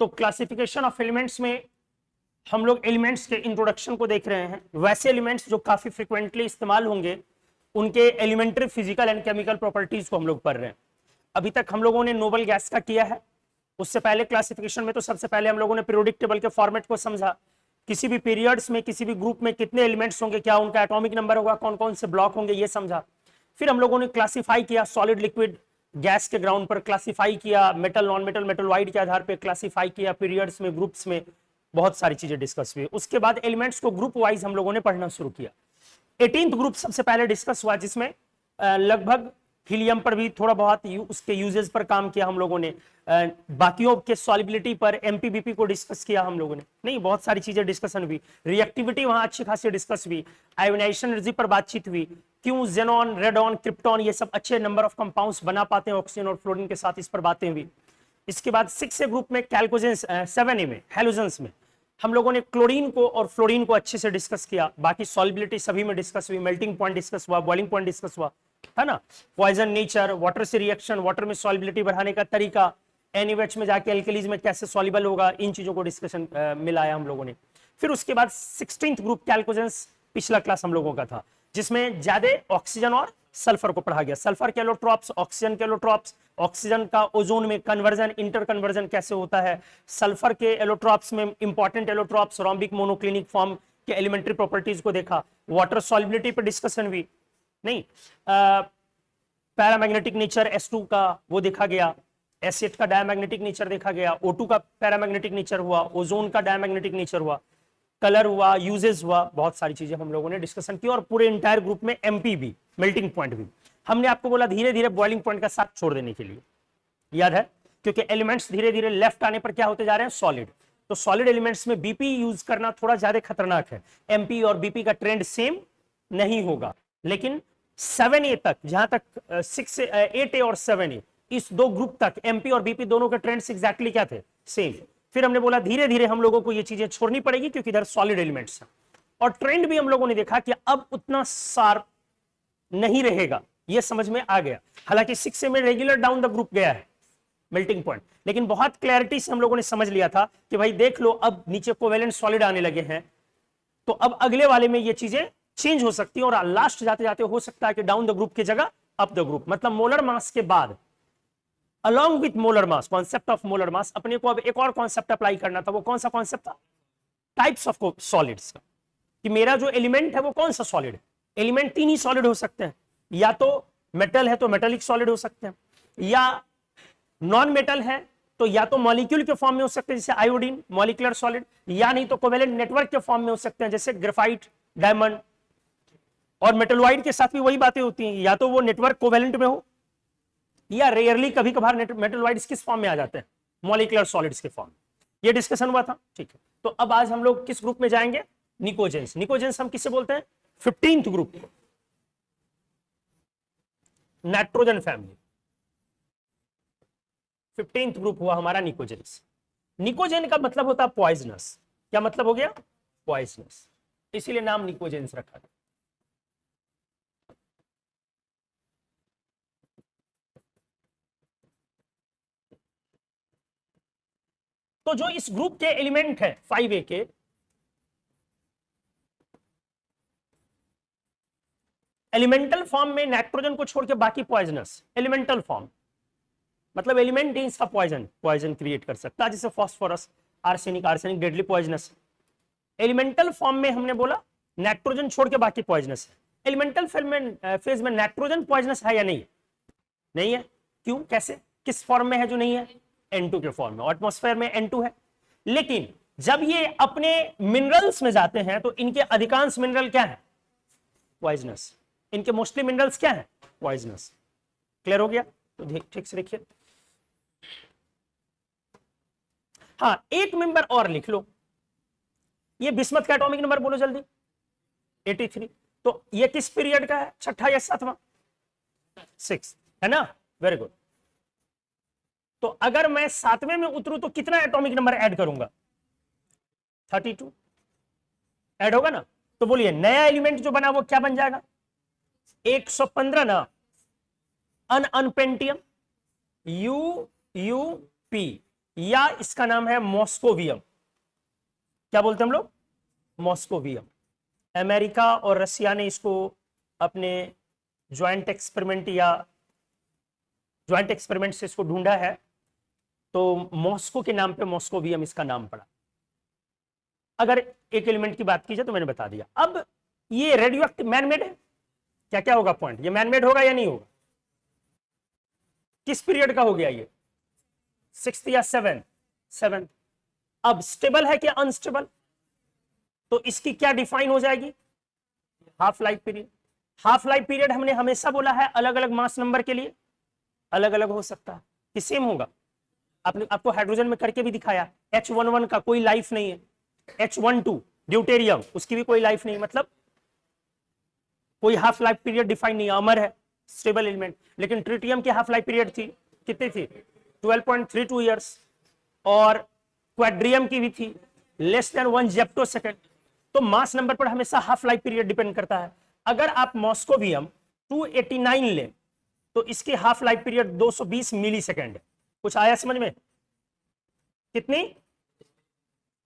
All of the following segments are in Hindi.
तो क्लासिफिकेशन ऑफ एलिमेंट्स में हम लोग एलिमेंट्स के इंट्रोडक्शन को देख रहे हैं। वैसे एलिमेंट्स जो काफी फ्रिक्वेंटली इस्तेमाल होंगे उनके elementary physical and chemical properties को हम लोग पढ़ रहे हैं। अभी तक हम लोगों ने नोबल गैस का किया है। उससे पहले क्लासिफिकेशन में तो सबसे पहले हम लोगों ने पीरियोडिक टेबल के फॉर्मेट को समझा, किसी भी पीरियड्स में किसी भी ग्रुप में कितने एलिमेंट्स होंगे, क्या उनका एटॉमिक नंबर होगा, कौन कौन से ब्लॉक होंगे, ये समझा। फिर हम लोगों ने क्लासिफाई किया, सॉलिड लिक्विड गैस के ग्राउंड पर क्लासिफाई किया, metal non metal metal wide के आधार पर क्लासिफाई किया, पीरियड्स में ग्रुप्स में बहुत सारी चीजें डिस्कस हुई। उसके बाद एलिमेंट्स को ग्रुप वाइज हम लोगों ने पढ़ना शुरू किया। 18th ग्रुप सबसे पहले डिस्कस हुआ, जिसमें लगभग हीलियम पर भी थोड़ा बहुत उसके यूजेस पर काम किया हम लोगों ने, बाकियों के सॉल्युबिलिटी पर एमपीबीपी को डिस्कस किया हम लोगों ने, नहीं बहुत सारी चीजें डिस्कशन हुई। रिएक्टिविटी वहां अच्छी खासी डिस्कस हुई, आयोनाइजेशन एनर्जी पर बातचीत हुई, क्यों जेनॉन रेडॉन क्रिप्टॉन ये सब अच्छे नंबर ऑफ कंपाउंड्स बना पाते हैं ऑक्सीजन और फ्लोरीन के साथ, इस पर बातें हुई। इसके बाद 6 ग्रुप में कैल्कोजेंस, 7 में हैलोजेंस में हम लोगों ने क्लोरीन को और फ्लोरीन को अच्छे से डिस्कस किया। बाकी सॉल्युबिलिटी सभी में डिस्कस हुई, मेल्टिंग पॉइंट डिस्कस हुआ, बॉइलिंग पॉइंट डिस्कस हुआ, है ना। पॉइजन नेचर, वाटर से रिएक्शन, वाटर में सॉल्युबिलिटी बढ़ाने का तरीका, NaOH में जाके एल्कलीज में कैसे सॉल्युबल होगा, इन चीजों को डिस्कशन मिलाया हम लोगों ने। फिर उसके बाद 16th ग्रुप कैल्कोजेंस पिछला क्लास हम लोगों का था, जिसमें ज्यादा ऑक्सीजन और सल्फर को पढ़ा गया। सल्फर के एलोट्रॉप्स, ऑक्सीजन के एलोट्रॉप्स, ऑक्सीजन का ओजोन में कन्वर्जन, इंटर कन्वर्जन कैसे होता है, सल्फर के एलोट्रॉप्स में important allotropes, rhombic monoclinic form के एलिमेंट्री प्रॉपर्टीज को देखा। वाटर सॉल्युबिलिटी पर डिस्कशन हुई, नहीं पैरामैग्नेटिक नेचर S2 का वो देखा गया, एसिड का डायमैग्नेटिक नेचर देखा गया, O2 का पैरामैग्नेटिक नेचर हुआ, ओजोन का डायमैग्नेटिक नेचर हुआ, कलर हुआ, यूजेस हुआ, बहुत सारी चीजें हम लोगों ने डिस्कशन की। और पूरे इंटायर ग्रुप में MP भी, मेल्टिंग पॉइंट भी हमने आपको बोला धीरे धीरे बॉइलिंग पॉइंट का साथ छोड़ देने के लिए, याद है, क्योंकि एलिमेंट्स धीरे धीरे लेफ्ट आने पर क्या होते जा रहे हैं, सॉलिड। तो सॉलिड एलिमेंट्स में BP यूज करना थोड़ा ज्यादा खतरनाक है। MP और BP का ट्रेंड सेम नहीं होगा, लेकिन 7A तक, जहां तक 8A और 7A, इस दो ग्रुप तक MP और BP दोनों के ट्रेंड्स एग्जैक्टली क्या थे, सेम। फिर हमने बोला धीरे धीरे हम लोगों को ये चीजें छोड़नी पड़ेगी, क्योंकि इधर सॉलिड एलिमेंट्स हैं। और ट्रेंड भी हम लोगों ने देखा कि अब उतना शार्प नहीं रहेगा, ये समझ में आ गया। हालांकि 6A में रेगुलर डाउन द ग्रुप गया है मेल्टिंग पॉइंट, लेकिन बहुत क्लैरिटी से हम लोगों ने समझ लिया था कि भाई देख लो अब नीचे कोवेलेंट सॉलिड आने लगे हैं, तो अब अगले वाले में ये चीजें चेंज हो सकती है, और लास्ट जाते जाते हो सकता है कि डाउन द ग्रुप की जगह अप द ग्रुप, मतलब मोलर मास के बाद along with molar mass, concept of molar mass, अपने को अब एक और कॉन्सेप्ट अप्लाई करना था। वो कौन सा कॉन्सेप्ट था, टाइप्स ऑफ सॉलिड्स का, कि मेरा जो एलिमेंट है वो कौन सा सॉलिड है। एलिमेंट 3 ही सॉलिड हो सकते हैं, या तो मेटल है तो मेटालिक सॉलिड हो सकते हैं, या नॉन मेटल है तो या तो मॉलिक्यूल के फॉर्म में हो सकते हैं जैसे आयोडीन मॉलिक्यूलर सॉलिड, या नहीं तो कोवेलेंट नेटवर्क के फॉर्म में हो सकते हैं जैसे ग्रेफाइट, डायमंड। और मेटलॉइड के साथ भी वही बातें होती हैं, या तो वो नेटवर्क कोवेलेंट में हो, या रेयरली कभी कभार मेटलॉइड्स किस फॉर्म में आ जाते हैं, मॉलिक्यूलर सॉलिड्स के फॉर्म। ये डिस्कशन हुआ था, ठीक है। तो अब आज हम लोग किस ग्रुप में जाएंगे, निकोजेंस। निकोजेंस हम किससे बोलते हैं, 15th group, nitrogen family. 15th group हुआ हमारा निकोजेंस। निकोजेन का मतलब होता है पॉइजनस। क्या मतलब हो गया, पॉइजनस, इसीलिए नाम निकोजेंस रखा गया। तो जो इस ग्रुप के एलिमेंट है 5A के, एलिमेंटल फॉर्म में नाइट्रोजन को छोड़ के बाकी पॉइजनस, एलिमेंटल फॉर्म मतलब एलिमेंट ही इसका पॉइजन क्रिएट कर सकता है, जैसे phosphorus, arsenic, arsenic deadly poisonous. Elemental form में हमने बोला नाइट्रोजन छोड़ के बाकी पॉइजनस है। एलिमेंटल फेज में नाइट्रोजन पॉइजनस है या नहीं, नहीं है। क्यों, कैसे, किस फॉर्म में है जो नहीं है, N2 के फॉर्म में, एटमॉस्फेयर में N2 है। लेकिन जब ये अपने मिनरल्स में जाते हैं तो इनके अधिकांश मिनरल क्या है, पॉइजनस। इनके मोस्टली मिनरल्स क्या है, पॉइजनस। क्लियर हो गया, तो ठीक से देखिए। हाँ, एक मेंबर और लिख लो, ये बिस्मथ का एटॉमिक नंबर बोलो जल्दी, 83। तो ये किस पीरियड का है, छठा या सातवां, 6 है ना, वेरी गुड। तो अगर मैं 7वें में उतरूं तो कितना एटॉमिक नंबर ऐड करूंगा, 32 ऐड होगा ना। तो बोलिए नया एलिमेंट जो बना वो क्या बन जाएगा, 115 ना, अनपेंटियम UUP या इसका नाम है मॉस्कोवियम। क्या बोलते हैं हम लोग? मॉस्कोवियम। अमेरिका और रसिया ने इसको अपने ज्वाइंट एक्सपेरिमेंट से इसको ढूंढा है, तो मॉस्को के नाम पे मॉस्कोवियम इसका नाम पड़ा। अगर एक एलिमेंट की बात की जाए तो मैंने बता दिया। अब ये रेडियो एक्टिव मैनमेड है, क्या क्या होगा पॉइंट, ये मैनमेड होगा या नहीं होगा? किस पीरियड का हो गया ये? 6th या 7th। अब स्टेबल है क्या अनस्टेबल? तो इसकी क्या डिफाइन हो जाएगी? Half life period. Half life period हमने हमेशा बोला है अलग अलग मास नंबर के लिए अलग अलग हो सकता है कि सेम होगा। आपको हाइड्रोजन में करके भी दिखाया, H11 का कोई लाइफ नहीं है, H12 ड्यूटेरियम उसकी भी कोई लाइफ नहीं, मतलब कोई हाफ लाइफ पीरियड डिफाइन नहीं, अमर है, स्टेबल एलिमेंट। लेकिन ट्रिटियम की हाफ लाइफ पीरियड थी, कितनी थी? 12.32 ईयर्स। और क्वाड्रियम की भी थी लेस देन 1 जेप्टोसेकंड। तो मास नंबर पर हमेशा हाफ लाइफ पीरियड डिपेंड करता है। अगर आप मॉस्कोवियम 289 लें तो इसकी हाफ लाइफ पीरियड 220 मिली सेकेंड है। कुछ आया समझ में? कितनी?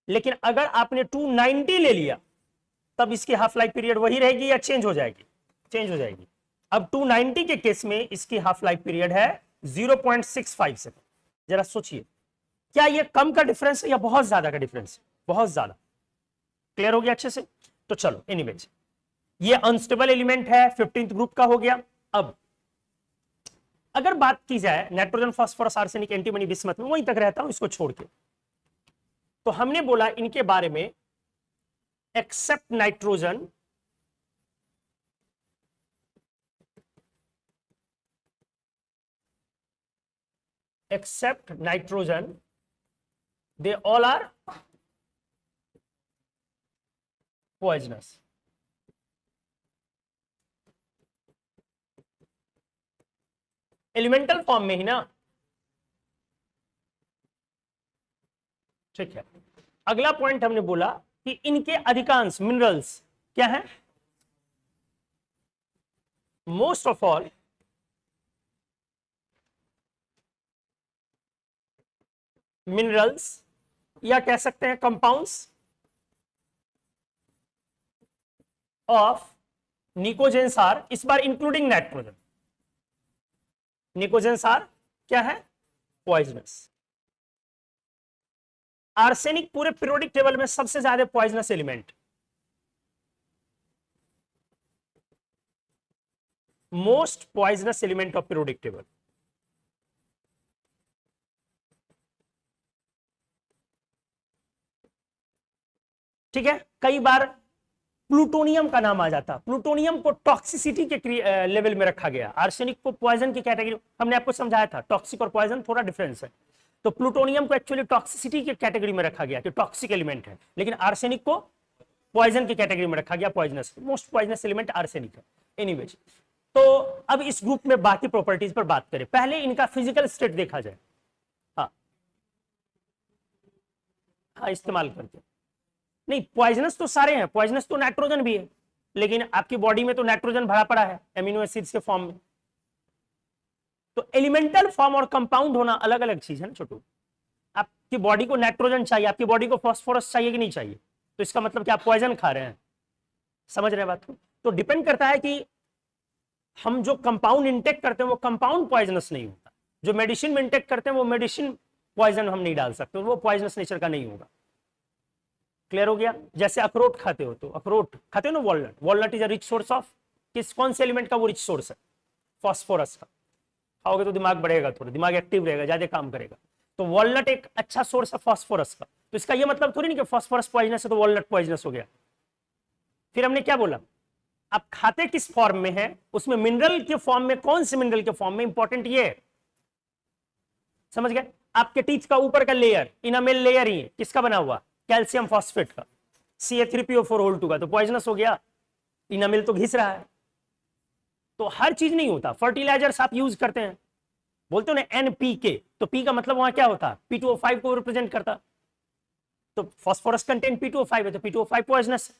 लेकिन अगर आपने 290 ले लिया तब इसकी हाफ लाइफ पीरियड वही रहेगी या चेंज हो जाएगी? चेंज हो जाएगी। अब 290 के केस में इसकी हाफ लाइफ पीरियड है 0.65 सेकंड। जरा सोचिए, क्या ये कम का डिफरेंस है या बहुत ज्यादा का डिफरेंस? बहुत ज्यादा। क्लियर हो गया अच्छे से? तो चलो एनीवेज, ये अनस्टेबल एलिमेंट है, 15th ग्रुप का हो गया। अब अगर बात की जाए nitrogen, phosphorus, arsenic, antimony, bismuth में वहीं तक रहता हूं इसको छोड़ के, तो हमने बोला इनके बारे में except nitrogen they all are poisonous। Elemental form में ही ना, ठीक है। अगला पॉइंट हमने बोला कि इनके अधिकांश मिनरल्स क्या हैं? मोस्ट ऑफ ऑल मिनरल्स या कह सकते हैं कंपाउंड्स ऑफ निकोजेंस आर, इस बार इंक्लूडिंग नाइट्रोजन, निकोजेंस आर क्या है? पॉइजनस। आर्सेनिक पूरे पीरियोडिक टेबल में सबसे ज्यादा poisonous element, most poisonous element of periodic table. ठीक है। कई बार प्लूटोनियम का नाम आ जाता, प्लूटोनियम को टॉक्सिसिटी के लेवल में रखा गया, आर्सेनिक को पॉइजन की कैटेगरी, हमने आपको समझाया था टॉक्सिक और पॉइजन थोड़ा डिफरेंस है। तो प्लूटोनियम को एक्चुअली टॉक्सिसिटी की कैटेगरी में रखा गया कि टॉक्सिक एलिमेंट है, लेकिन आर्सेनिक को पॉइजन की कैटेगरी में रखा गया, poisonous, most poisonous element arsenic है। एनीवेज, तो अब इस ग्रुप में बाकी प्रॉपर्टीज पर बात करें, पहले इनका फिजिकल स्टेट देखा जाए। हाँ हाँ, इस्तेमाल करके नहीं, पॉइजनस तो सारे हैं, पॉइजनस तो नाइट्रोजन भी है, लेकिन आपकी बॉडी में तो नाइट्रोजन भरा पड़ा है एमिनो एसिड्स के फॉर्म में। तो एलिमेंटल फॉर्म और कंपाउंड होना अलग अलग चीज है ना छोटू। आपकी बॉडी को नाइट्रोजन चाहिए, आपकी बॉडी को फास्फोरस चाहिए कि नहीं चाहिए? तो इसका मतलब कि आप पॉइजन खा रहे हैं। समझ रहे हैं बात को? तो डिपेंड करता है कि हम जो कंपाउंड इंटेक करते हैं वो कंपाउंड पॉइजनस नहीं होता, जो मेडिसिन में इंटेक करते हैं वो मेडिसिन पॉइजन हम नहीं डाल सकते, वो पॉइजनस नेचर का नहीं होगा। क्लियर हो गया? जैसे अखरोट खाते हो, तो अखरोट खाते हो ना, walnut, walnut is a rich source of कौन से एलिमेंट का? वो रिच सोर्स है फास्फोरस का। खाओगे तो दिमाग बढ़ेगा, थोड़ा दिमाग एक्टिव रहेगा, ज्यादा काम करेगा। तो वॉलनट एक अच्छा सोर्स है फास्फोरस का। तो इसका ये मतलब थोड़ी नहीं कि फास्फोरस पॉइजनस है तो वॉलनट पॉइजनस हो गया। फिर हमने क्या बोला? आप खाते किस फॉर्म में है, उसमें मिनरल के फॉर्म में, कौन से मिनरल के फॉर्म में, इंपॉर्टेंट ये है। समझ गए? आपके टीथ का ऊपर का लेयर इनामेल लेयर ही है, किसका बना हुआ? कैल्शियम फॉस्फेट का, CA3PO4 का, तो पॉइजनस हो गया, इनामेल तो घिस रहा है। तो हर चीज नहीं होता। फर्टिलाइजर्स आप यूज करते हैं, बोलते हो ना NPK, तो P का मतलब वहां क्या होता है? P2O5 को रिप्रेजेंट करता। तो फास्फोरस कंटेंट P2O5 है, तो P2O5 पॉइजनस।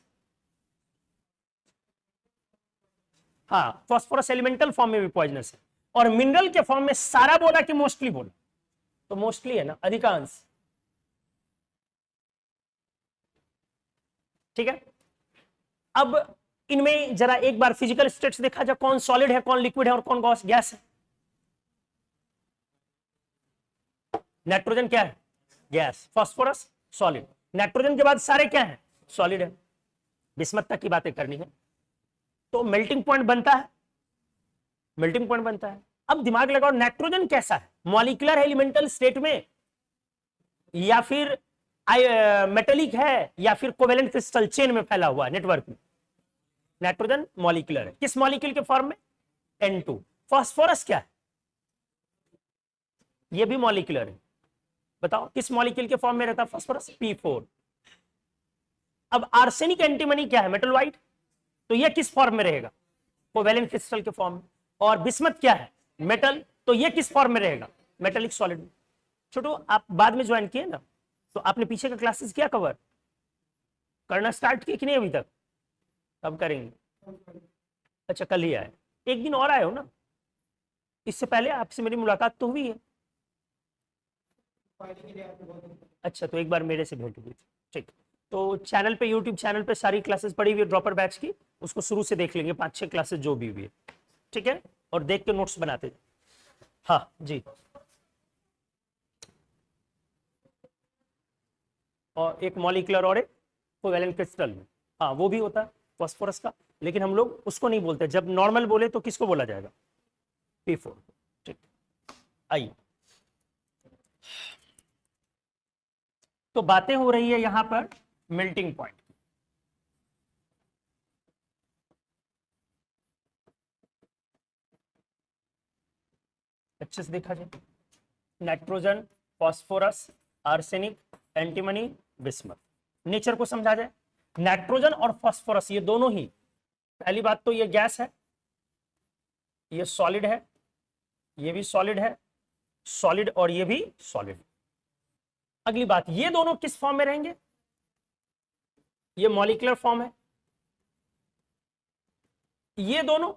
हाँ, फास्फोरस एलिमेंटल फॉर्म में भी पॉइजनस है। और मिनरल के फॉर्म में सारा बोला कि मोस्टली बोला? तो मोस्टली है ना, अधिकांश। ठीक है, अब इनमें जरा एक बार फिजिकल स्टेट्स देखा जाए, कौन सॉलिड है, कौन लिक्विड है और कौन गैस है। नाइट्रोजन क्या है, गैस। Phosphorus solid. नाइट्रोजन के बाद सारे क्या है, सॉलिड है। बिस्मथ तक की बातें करनी है, तो मेल्टिंग पॉइंट बनता है, मेल्टिंग पॉइंट बनता है। अब दिमाग लगाओ, नाइट्रोजन कैसा है, मॉलिक्यूलर एलिमेंटल स्टेट में, या फिर मेटेलिक है, या फिर कोवेलेंट क्रिस्टल चेन में फैला हुआ है नेटवर्क में। नाइट्रोजन मॉलिक्यूलर है, किस मॉलिक्यूल के फॉर्म में, N2। फास्फोरस क्या है, ये भी मॉलिक्यूलर है, बताओ किस मॉलिक्यूल के फॉर्म में रहता है फास्फोरस, P4। अब आर्सेनिक एंटीमनी क्या है, मेटल वाइट, तो ये किस फॉर्म में रहेगा, कोवेलेंट क्रिस्टल के फॉर्म में। और बिस्मथ क्या है, मेटल, तो ये किस फॉर्म में रहेगा, मेटेलिक सॉलिड में। छोटू आप बाद में ज्वाइन किए ना, तो आपने पीछे का क्लासेस किया कवर, करना स्टार्ट किए कि नहीं अभी तक, कब करेंगे, अच्छा कल ही आए, एक दिन और आए हो ना, इससे पहले आपसे मेरी मुलाकात तो हुई है। अच्छा, तो एक बार मेरे से भेंट हुई, ठीक। तो चैनल पे, यूट्यूब चैनल पे सारी क्लासेस पड़ी हुई है ड्रॉपर बैच की, उसको शुरू से देख लेंगे, 5-6 क्लासेस जो भी हुई है, ठीक है, और देख के नोट्स बनाते। हाँ जी, और एक मॉलिक्यूलर और एक कोवेलेंट क्रिस्टल में, हाँ वो भी होता है फास्फोरस का, लेकिन हम लोग उसको नहीं बोलते। जब नॉर्मल बोले तो किसको बोला जाएगा, P4। ठीक, आइए, तो बातें हो रही है यहां पर मेल्टिंग पॉइंट। अच्छे से देखा जाए, nitrogen, phosphorus, arsenic, antimony, bismuth. Nature को समझा जाए, नाइट्रोजन और फास्फोरस ये दोनों ही, पहली बात तो ये गैस है, ये सॉलिड है, ये भी सॉलिड है, सॉलिड और ये भी सॉलिड। अगली बात, ये दोनों किस फॉर्म में रहेंगे, ये मॉलिक्यूलर फॉर्म है, ये दोनों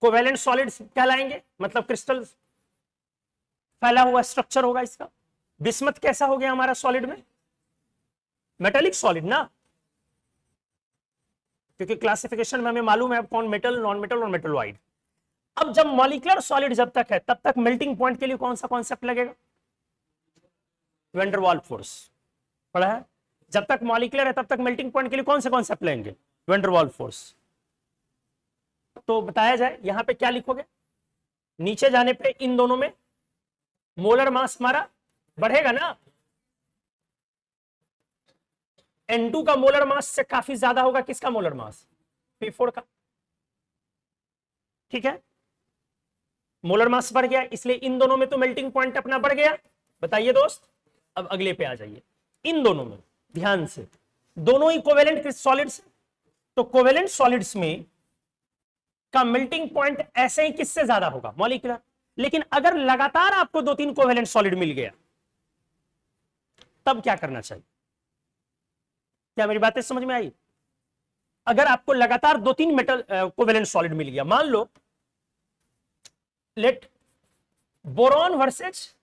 कोवेलेंट सॉलिड्स कहलाएंगे, मतलब क्रिस्टल फैला हुआ स्ट्रक्चर होगा इसका। बिस्मथ कैसा हो गया हमारा सॉलिड में, मेटेलिक सॉलिड ना, क्योंकि क्लासिफिकेशन में हमें मालूम है कौन मेटल, नॉन मेटल और मेटल वाइड। अब जब मॉलिक्यूलर सॉलिड जब तक है तब तक मेल्टिंग पॉइंट के लिए कौन सा कॉन्सेप्ट लगेगा, वैन डर वाल्स फोर्स पढ़ा है। जब तक मॉलिक्यूलर है तब तक मेल्टिंग पॉइंट के लिए कौन से कॉन्सेप्ट लेंगे, वैन डर वाल्स फोर्स। तो बताया जाए, यहां पे क्या लिखोगे, नीचे जाने पे इन दोनों में मोलर मास हमारा बढ़ेगा ना, N2 का मोलर मास से काफी ज्यादा होगा किसका मोलर मास, P4 का। ठीक है, मोलर मास बढ़ गया, इसलिए इन दोनों में तो मेल्टिंग पॉइंट अपना बढ़ गया। बताइए दोस्त, अब अगले पे आ जाइए, इन दोनों में ध्यान से, दोनों ही कोवेलेंट सॉलिड्स, तो कोवेलेंट सॉलिड्स में का मेल्टिंग पॉइंट ऐसे ही किससे ज्यादा होगा, मॉलिक्यूलर। लेकिन अगर लगातार आपको 2-3 कोवेलेंट सॉलिड मिल गया, तब क्या करना चाहिए, क्या मेरी बातें समझ में आई। अगर आपको लगातार 2-3 मेटल कोवेलेंट सॉलिड मिल गया, मान लो लेट बोरॉन वर्सेस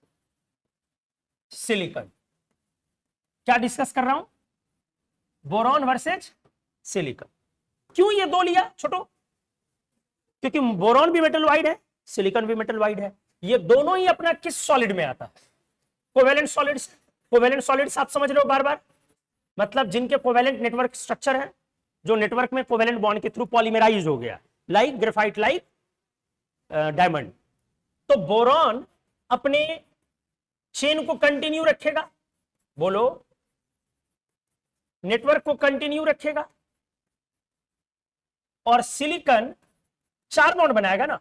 सिलिकॉन, क्या डिस्कस कर रहा हूं, बोरॉन वर्सेस सिलिकॉन। क्यों ये दो लिया छोटो, क्योंकि बोरॉन भी मेटल वाइड है, सिलिकॉन भी मेटल वाइड है, ये दोनों ही अपना किस सॉलिड में आता है, कोवेलेंट सॉलिड्स। कोवेलेंट सॉलिड्स आप समझ रहे हो बार बार, मतलब जिनके कोवेलेंट नेटवर्क स्ट्रक्चर है, जो नेटवर्क में कोवेलेंट बॉन्ड के थ्रू पॉलीमराइज हो गया, लाइक ग्रेफाइट, लाइक डायमंड। तो बोरॉन अपने चेन को कंटिन्यू रखेगा, बोलो, नेटवर्क को कंटिन्यू रखेगा, और सिलिकॉन 4 बॉन्ड बनाएगा ना।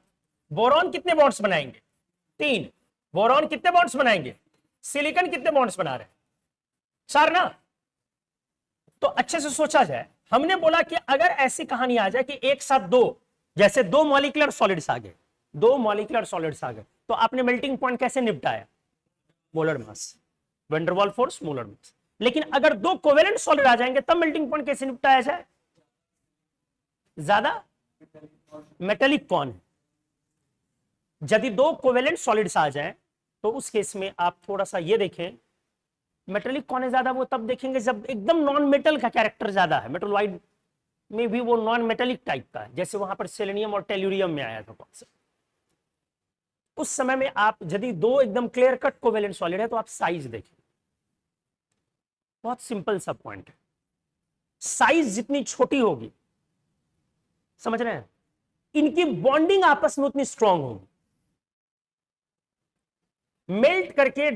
बोरॉन कितने बॉन्ड्स बनाएंगे, 3। बोरॉन कितने बॉन्ड्स बनाएंगे, सिलिकॉन कितने बॉन्ड्स बना रहे हैं, 4 ना। तो अच्छे से सोचा जाए, हमने बोला कि अगर ऐसी कहानी आ जाए कि एक साथ दो, जैसे 2 मॉलिक्यूलर सॉलिड्स आ गए, 2 मॉलिक्यूलर सॉलिड्स आ गए, तो आपने मेल्टिंग पॉइंट कैसे निपटाया, molar mass, van der Waals force, molar mass. लेकिन अगर 2 कोवेलेंट सॉलिड आ जाएंगे तब मेल्टिंग पॉइंट कैसे निपटाया जाए, ज्यादा मेटेलिक कौन है, यदि दो कोवेलेंट सॉलिड्स आ जाएं तो उस केस में आप थोड़ा सा ये देखें, मेटेलिक कौन है ज्यादा, वो तब देखेंगे जब एकदम नॉन मेटल का कैरेक्टर ज्यादा है। मेटलॉइड में भी वो नॉन मेटेलिक टाइप का है, जैसे वहां पर सेलेनियम और टेल्यूरियम में आया था कॉन्सेप्ट। उस समय में आप यदि दो एकदम क्लियर कट कोवेलेंट सॉलिड है तो आप साइज देखें, बहुत सिंपल सा पॉइंट है। साइज जितनी छोटी होगी, समझ रहे हैं, इनकी बॉन्डिंग आपस में उतनी स्ट्रांग होगी, मेल्ट करके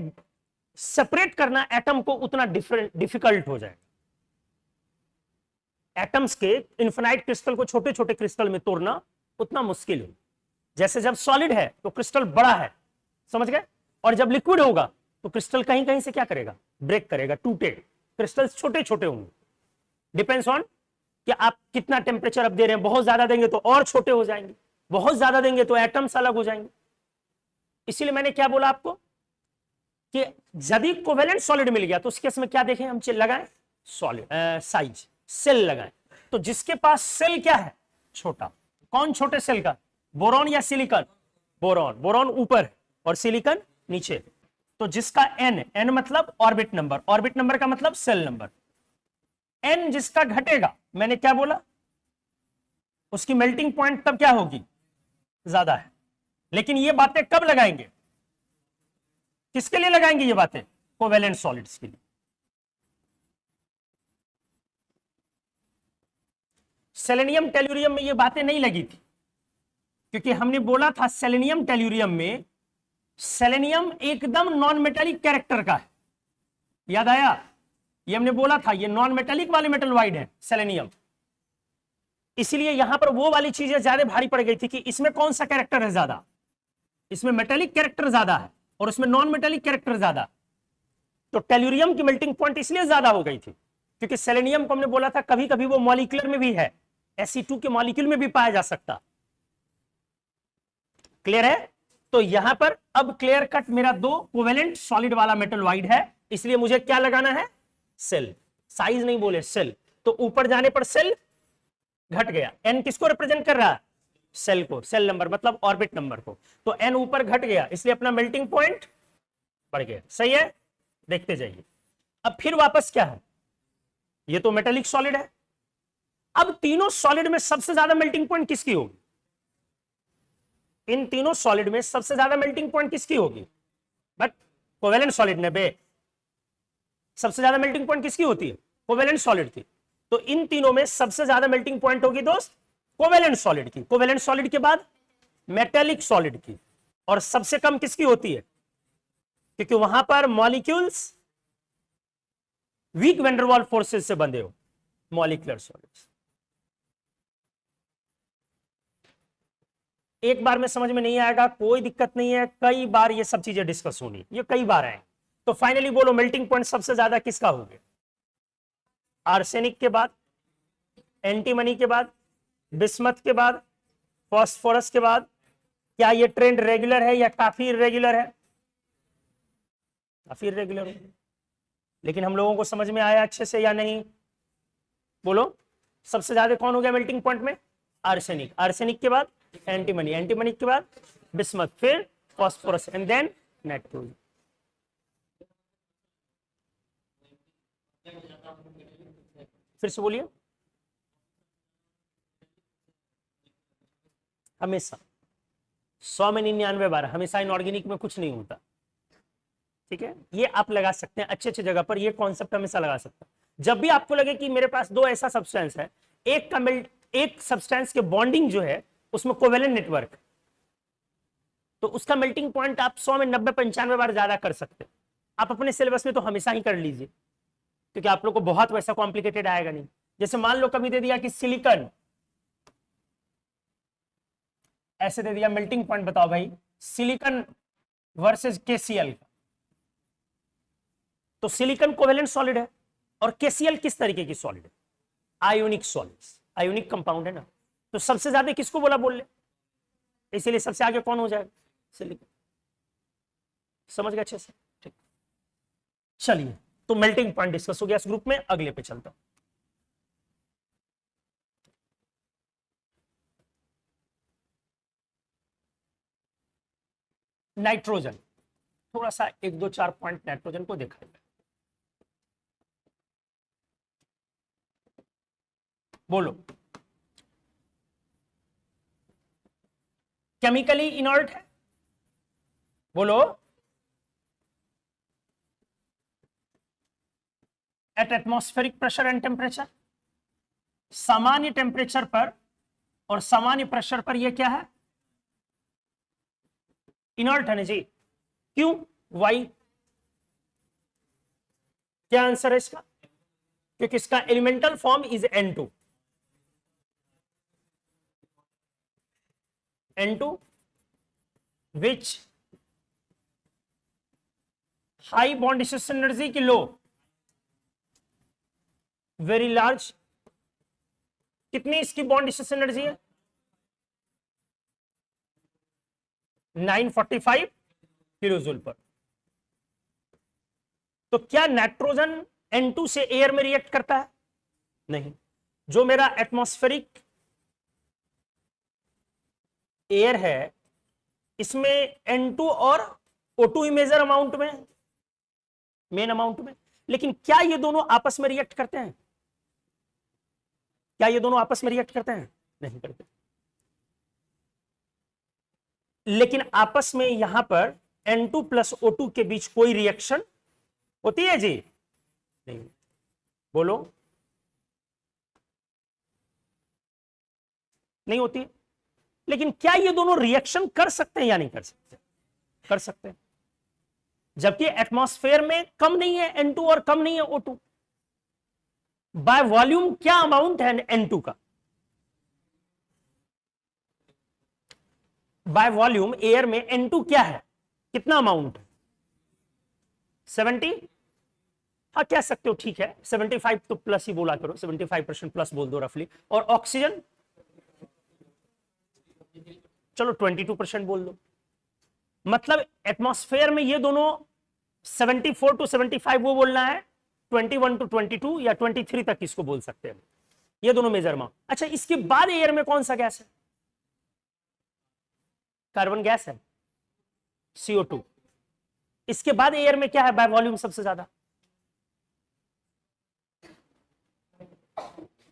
सेपरेट करना एटम को उतना डिफिकल्ट हो जाएगा। एटम्स के इन्फिनाइट क्रिस्टल को छोटे छोटे क्रिस्टल में तोड़ना उतना मुश्किल हो। जैसे जब सॉलिड है तो क्रिस्टल बड़ा है, समझ गए, और जब लिक्विड होगा तो क्रिस्टल कहीं कहीं से क्या करेगा, ब्रेक करेगा, टूटे, क्रिस्टल्स छोटे छोटे होंगे। डिपेंड्स ऑन कि आप कितना टेम्परेचर अब दे रहे हैं, बहुत ज्यादा देंगे तो और छोटे हो जाएंगे, बहुत ज्यादा देंगे तो एटम्स अलग हो जाएंगे। इसीलिए मैंने क्या बोला आपको कि यदि कोवेलेंट सॉलिड मिल गया तो उस केस में क्या देखें हम, लगाएं सॉलिड साइज, सेल लगाएं। तो जिसके पास सेल क्या है, छोटा, कौन छोटे सेल का, बोरॉन या सिलिकॉन, बोरॉन, बोरॉन ऊपर और सिलिकॉन नीचे। तो जिसका एन मतलब ऑर्बिट नंबर, ऑर्बिट नंबर का मतलब सेल नंबर, एन जिसका घटेगा, मैंने क्या बोला, उसकी मेल्टिंग पॉइंट तब क्या होगी, ज्यादा है। लेकिन ये बातें कब लगाएंगे, किसके लिए लगाएंगे ये बातें, कोवेलेंट सॉलिड्स के लिए। सेलेनियम टेल्यूरियम में ये बातें नहीं लगी थी, क्योंकि हमने बोला था सेलेनियम टेल्यूरियम में सेलेनियम एकदम नॉन मेटेलिक कैरेक्टर का है, याद आया, ये हमने बोला था, ये नॉन मेटेलिक वाले मेटलवाइड है सेलेनियम। इसलिए यहां पर वो वाली चीजें ज्यादा भारी पड़ गई थी कि इसमें कौन सा कैरेक्टर है ज्यादा, इसमें मेटेलिक कैरेक्टर ज्यादा है और उसमें नॉन मेटेलिक कैरेक्टर ज्यादा। तो टेल्यूरियम की मेल्टिंग पॉइंट इसलिए ज्यादा हो गई थी क्योंकि सेलेनियम को हमने बोला था कभी कभी वो मॉलिक्यूलर में भी है, Fe2 के मॉलिक्यूल में भी पाया जा सकता। क्लियर है। तो यहां पर अब क्लियर कट मेरा दो कोवेलेंट सॉलिड वाला मेटलवाइड है, इसलिए मुझे क्या लगाना है, सेल, साइज नहीं बोले, सेल। तो ऊपर जाने पर सेल घट गया, एन किसको रिप्रेजेंट कर रहा है, सेल को, सेल नंबर मतलब ऑर्बिट नंबर को। तो एन ऊपर घट गया, इसलिए अपना मेल्टिंग पॉइंट बढ़ गया। सही है, देखते जाइए। अब फिर वापस क्या है, ये तो मेटेलिक सॉलिड है। अब तीनों सॉलिड में सबसे ज्यादा मेल्टिंग पॉइंट किसकी होगी, इन तीनों सॉलिड में सबसे ज्यादा मेल्टिंग पॉइंट किसकी होगी, बट कोवेलेंट सॉलिड ने बे सबसे ज्यादा मेल्टिंग पॉइंट किसकी होती है, कोवेलेंट सॉलिड की। तो इन तीनों में सबसे ज्यादा मेल्टिंग पॉइंट होगी दोस्त कोवेलेंट सॉलिड की, कोवेलेंट सॉलिड के बाद मेटेलिक सॉलिड की, और सबसे कम किसकी होती है, क्योंकि वहां पर मॉलिक्यूल्स वीक वैन फोर्सेस से बंधे हो, मॉलिक्यूलर सॉलिड्स। एक बार में समझ में नहीं आएगा कोई दिक्कत नहीं है, कई बार ये सब चीजें डिस्कस होनी, ये कई बार आए। तो फाइनली बोलो मेल्टिंग पॉइंट सबसे ज्यादा किसका हो गया, आर्सेनिक के बाद, एंटीमनी के बाद, बिस्मथ के बाद, फास्फोरस के बाद। क्या ये ट्रेंड रेगुलर है या काफी इरेगुलर है, काफी इरेगुलर है, लेकिन हम लोगों को समझ में आया अच्छे से या नहीं, बोलो। सबसे ज्यादा कौन हो गया मेल्टिंग पॉइंट में, आर्सेनिक, आर्सेनिक के बाद एंटीमनी, एंटीमनी के बाद बिस्मथ, फिर फास्फोरस एंड देन नाइट्रोजन। फिर से बोलिए, हमेशा 100 में 99 बार हमेशा इनऑर्गेनिक में कुछ नहीं होता, ठीक है। ये आप लगा सकते हैं अच्छे अच्छे जगह पर, ये कॉन्सेप्ट हमेशा लगा सकते हैं। जब भी आपको लगे कि मेरे पास दो ऐसा सब्सटेंस है, एक सब्सटेंस के बॉन्डिंग जो है उसमें कोवेलेंट नेटवर्क, तो उसका मेल्टिंग पॉइंट आप 100 में 90-95 बार ज्यादा कर सकते हैं। आप अपने सिलेबस में तो हमेशा ही कर लीजिए, क्योंकि आप लोग को बहुत वैसा कॉम्प्लिकेटेड आएगा नहीं। जैसे मान लो कभी दे दिया कि सिलिकॉन, ऐसे दे दिया मेल्टिंग पॉइंट बताओ भाई सिलिकॉन वर्सेस केसीएल का, तो सिलिकॉन कोवेलेंट सॉलिड है और केसीएल किस तरीके की सॉलिड है, आयोनिक सॉलिड्स, आयोनिक कंपाउंड है ना। तो सबसे ज्यादा किसको बोला, बोल ले, इसीलिए सबसे आगे कौन हो जाएगा, सिलिकॉन। समझ गए अच्छे से, ठीक। चलिए, तो मेल्टिंग पॉइंट डिस्कस हो गया इस ग्रुप में, अगले पे चलता हूं। नाइट्रोजन, थोड़ा सा 1 2 4 पॉइंट नाइट्रोजन को देखा जाए। बोलो, केमिकली इनर्ट है, बोलो, at atmospheric pressure and temperature, सामान्य टेम्परेचर पर और सामान्य प्रेशर पर यह क्या है, इनर्ट है ना जी। क्यों, वाई, क्या आंसर है इसका, क्योंकि इसका elemental form is N2, N2 which high bond distance energy की लो, वेरी लार्ज, कितनी इसकी बॉन्ड डिस्टेंस एनर्जी है, 945 किलोजूल पर। तो क्या नाइट्रोजन N2 से एयर में रिएक्ट करता है, नहीं। जो मेरा एटमॉस्फेरिक एयर है इसमें N2 और O2 मेजर अमाउंट में, मेन अमाउंट में, लेकिन क्या ये दोनों आपस में रिएक्ट करते हैं, क्या ये दोनों आपस में रिएक्ट करते हैं, नहीं करते। लेकिन आपस में यहां पर N2 प्लस O2 के बीच कोई रिएक्शन होती है जी, नहीं। बोलो, नहीं होती। लेकिन क्या ये दोनों रिएक्शन कर सकते हैं या नहीं कर सकते, कर सकते हैं, जबकि एटमॉस्फेयर में कम नहीं है N2 और कम नहीं है O2। बाय वॉल्यूम क्या अमाउंट है N2 का, बाय वॉल्यूम एयर में N2 क्या है, कितना अमाउंट है, 70, हाँ कह सकते हो, ठीक है 75 तो प्लस ही बोला करो, 75% प्लस बोल दो रफली। और ऑक्सीजन चलो 22% बोल दो। मतलब एटमॉस्फेयर में ये दोनों 74 to 75 वो बोलना है, 21 to 22 या 23 तक इसको बोल सकते हैं, ये दोनों मेजर अमाउंट। अच्छा, इसके बाद एयर में कौन सा गैस है, कार्बन गैस है, CO2। इसके बाद एयर में क्या है बाय वॉल्यूम सबसे ज्यादा,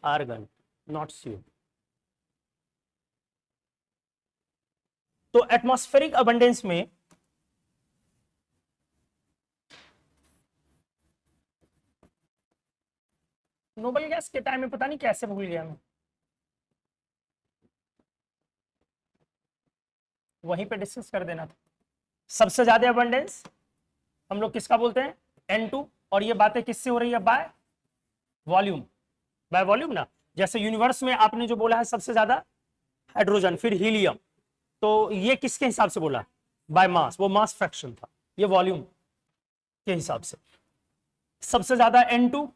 आर्गन, नॉट CO। तो एटमॉस्फेरिक अबंडेंस में नोबल गैस के टाइम में पता नहीं कैसे भूल गया मैं, वहीं पे डिस्कस कर देना था। सबसे ज्यादा अबंडेंस हम लोग किसका बोलते हैं, N2। और ये बातें किससे हो रही है, बाय वॉल्यूम, बाय वॉल्यूम ना। जैसे यूनिवर्स में आपने जो बोला है सबसे ज्यादा हाइड्रोजन, फिर हीलियम, तो ये किसके हिसाब से बोला, बाय मास, वो मास फ्रैक्शन था, ये वॉल्यूम के हिसाब से। सबसे ज्यादा N2,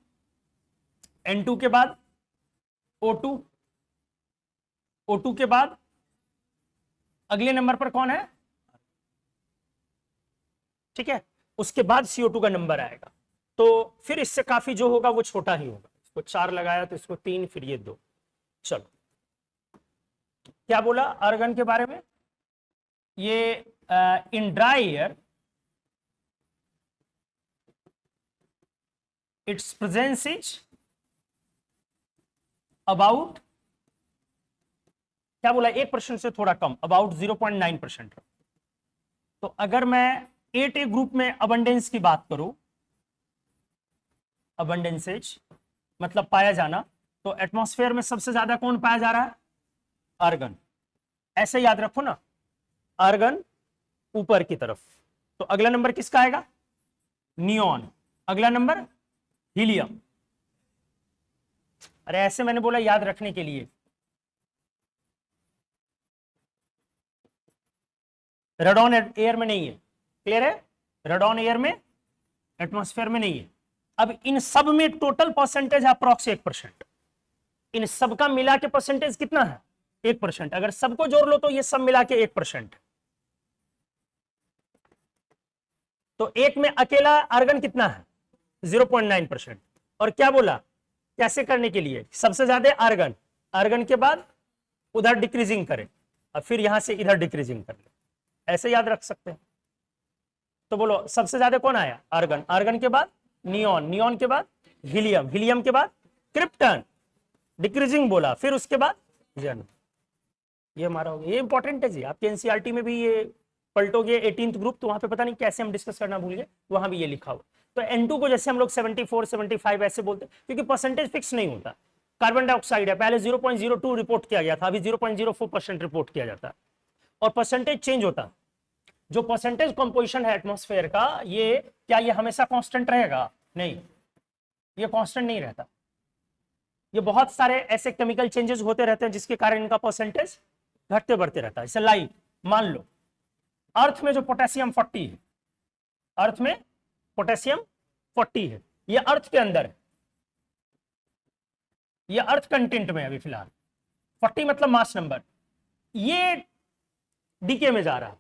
N2 के बाद O2, O2 के बाद अगले नंबर पर कौन है, ठीक है, उसके बाद CO2 का नंबर आएगा। तो फिर इससे काफी जो होगा वो छोटा ही होगा, इसको 4 लगाया तो इसको 3, फिर ये 2। चलो, क्या बोला आर्गन के बारे में, ये in dry air it's presence is about, क्या बोला, 1% से थोड़ा कम, अबाउट 0.9%। तो अगर मैं 8A ग्रुप में अबंडेंस की बात करूं, अबंडेंसेज मतलब पाया जाना, तो एटमॉस्फेयर में सबसे ज्यादा कौन पाया जा रहा है, आर्गन। ऐसे याद रखो ना, आर्गन ऊपर की तरफ। तो अगला नंबर किसका आएगा, नियॉन, अगला नंबर हीलियम। अरे ऐसे मैंने बोला याद रखने के लिए। रेडॉन एयर में नहीं है, क्लियर है, रेडॉन एयर में, एटमॉस्फेयर में नहीं है। अब इन सब में टोटल परसेंटेज है अप्रॉक्स 1%, इन सब का मिला के परसेंटेज कितना है, 1%। अगर सबको जोड़ लो तो ये सब मिला के 1%। तो एक में अकेला आर्गन कितना है, 0.9%। और क्या बोला, कैसे करने के लिए, सबसे ज्यादा आर्गन, आर्गन के बाद उधर डिक्रीजिंग करें और फिर यहां से इधर डिक्रीजिंग कर ले, ऐसे याद रख सकते हैं। तो बोलो सबसे ज्यादा कौन आया? आर्गन। आर्गन के बाद नियॉन, नियॉन के बाद हीलियम, हीलियम के बाद क्रिप्टन, डिक्रीजिंग बोला, फिर उसके बाद जन। ये हमारा हो गया। ये इंपॉर्टेंट है जी, आपके एनसीईआरटी में भी ये पलटोगे 18th ग्रुप तो वहां पे पता नहीं कैसे हम डिस्कस करना भूल गए, वहां भी ये लिखा हुआ। तो N2 को जैसे हम लोग 74 75 ऐसे बोलते हैं क्योंकि परसेंटेज फिक्स नहीं होता। कार्बन डाइऑक्साइड है, पहले 0.02 रिपोर्ट किया गया था, अभी 0.04% रिपोर्ट किया जाता है और परसेंटेज चेंज होता है। जो परसेंटेज कंपोजिशन है एटमॉस्फेयर का, ये क्या ये हमेशा कांस्टेंट रहेगा? नहीं, ये कांस्टेंट नहीं रहता। ये बहुत सारे ऐसे केमिकल चेंजेस होते रहते हैं जिसके कारण इनका परसेंटेज घटते बढ़ते रहता है। जैसे लाइट, मान लो अर्थ में जो पोटेशियम 40 है, अर्थ में पोटेशियम 40 है, ये अर्थ के अंदर है, ये अर्थ कंटेंट में अभी फिलहाल 40 मतलब मास नंबर, ये डीके में जा रहा है।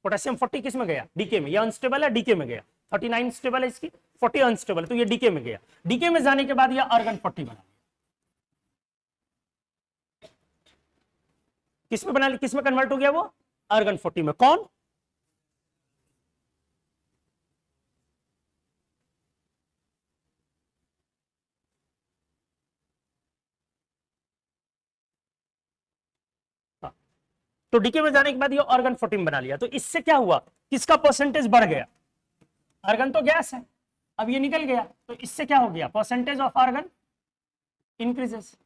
पोटेशियम 40 किस में गया? डीके में। ये अनस्टेबल है, डीके में गया। 39 स्टेबल है इसकी, 40 अनस्टेबल है, तो ये डीके में गया। डीके में जाने के बाद ये आर्गन 40 बना, किस में बना, किस में कन्वर्ट हो गया वो? आर्गन 40 में। कौन? तो डीके में जाने के बाद ये आर्गन 14 बना लिया। तो इससे क्या हुआ? किसका परसेंटेज बढ़ गया? आर्गन तो गैस है, अब ये निकल गया, तो इससे क्या हो गया? Percentage of argon increases.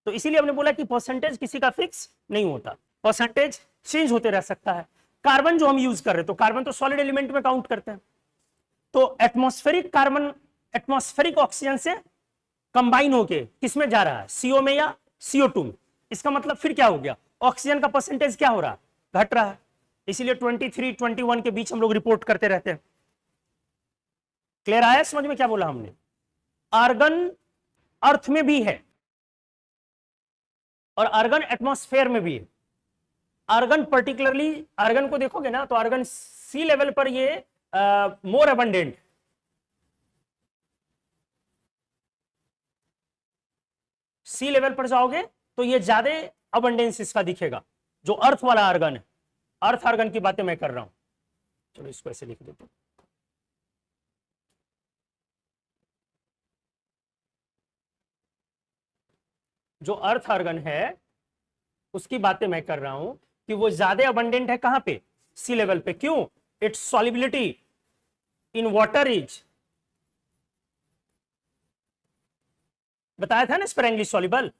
तो इसीलिए हमने बोला कि परसेंटेज किसी का फिक्स नहीं होता, परसेंटेज चेंज होते रह सकता है। कार्बन जो हम यूज कर रहे हैं, तो कार्बन तो सॉलिड एलिमेंट में काउंट करते हैं, तो एटमॉस्फेरिक कार्बन एटमॉस्फेरिक ऑक्सीजन से कंबाइन होके किस में जा रहा है? सीओ में या CO2 में। इसका मतलब फिर क्या हो गया? ऑक्सीजन का परसेंटेज क्या हो रहा है? घट रहा है। इसीलिए 23 21 के बीच हम लोग रिपोर्ट करते रहते हैं। क्लियर आया समझ में क्या बोला हमने? आर्गन अर्थ में भी है और आर्गन एटमॉस्फेयर में भी है। आर्गन पर्टिकुलरली, आर्गन को देखोगे ना तो आर्गन सी लेवल पर ये मोर अबंडेंट, सी लेवल पर जाओगे तो ये ज्यादा अबंडेंस इसका दिखेगा, जो अर्थ वाला आर्गन है। अर्थ आर्गन की बातें मैं कर रहा हूं, चलो इसको ऐसे लिख देते हैं। जो अर्थ आर्गन है उसकी बातें मैं कर रहा हूं कि वो ज्यादा अबंडेंट है कहां पे? सी लेवल पे। क्यों? Its solubility in water is, बताया था ना sparingly soluble,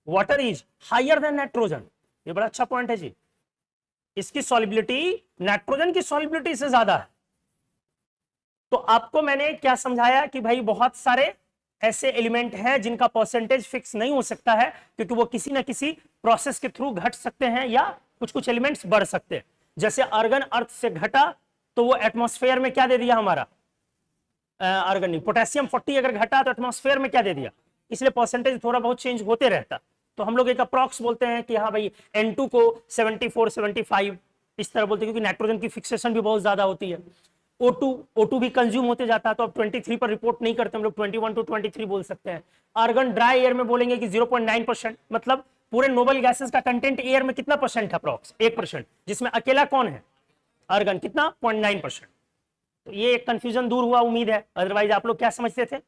water is higher than nitrogen. ये बड़ा अच्छा पॉइंट है जी, इसकी सॉल्युबिलिटी नाइट्रोजन की सॉल्युबिलिटी से ज्यादा है। तो आपको मैंने क्या समझाया कि भाई बहुत सारे ऐसे एलिमेंट हैं जिनका परसेंटेज फिक्स नहीं हो सकता है, क्योंकि वो किसी ना किसी प्रोसेस के थ्रू घट सकते हैं या कुछ कुछ एलिमेंट्स बढ़ सकते हैं। जैसे आर्गन अर्थ से घटा तो वो एटमॉस्फेयर में क्या दे दिया हमारा? आर्गन नहीं, पोटेशियम 40 अगर घटा तो एटमॉस्फेयर में क्या दे दिया? इसलिए परसेंटेज थोड़ा बहुत चेंज होते रहता। तो हम लोग एक अप्रॉक्स बोलते हैं कि हाँ भाई N2 को 74 75 इस तरह बोलते हैं, क्योंकि नाइट्रोजन की फिक्सेशन भी बहुत ज्यादा होती है। O2 भी कंज्यूम होते जाता है, तो अब 23 पर रिपोर्ट नहीं करते हम लोग, 21 to 23 बोल सकते हैं। आर्गन ड्राई एयर में बोलेंगे कि 0.9%, मतलब पूरे नोबल गैसेस का कंटेंट एयर में कितना परसेंट है? अप्रॉक्स 1%, जिसमें अकेला कौन है? आर्गन। कितना? 0.9%। तो ये एक कंफ्यूजन दूर हुआ उम्मीद है, अदरवाइज आप लोग क्या समझते थे?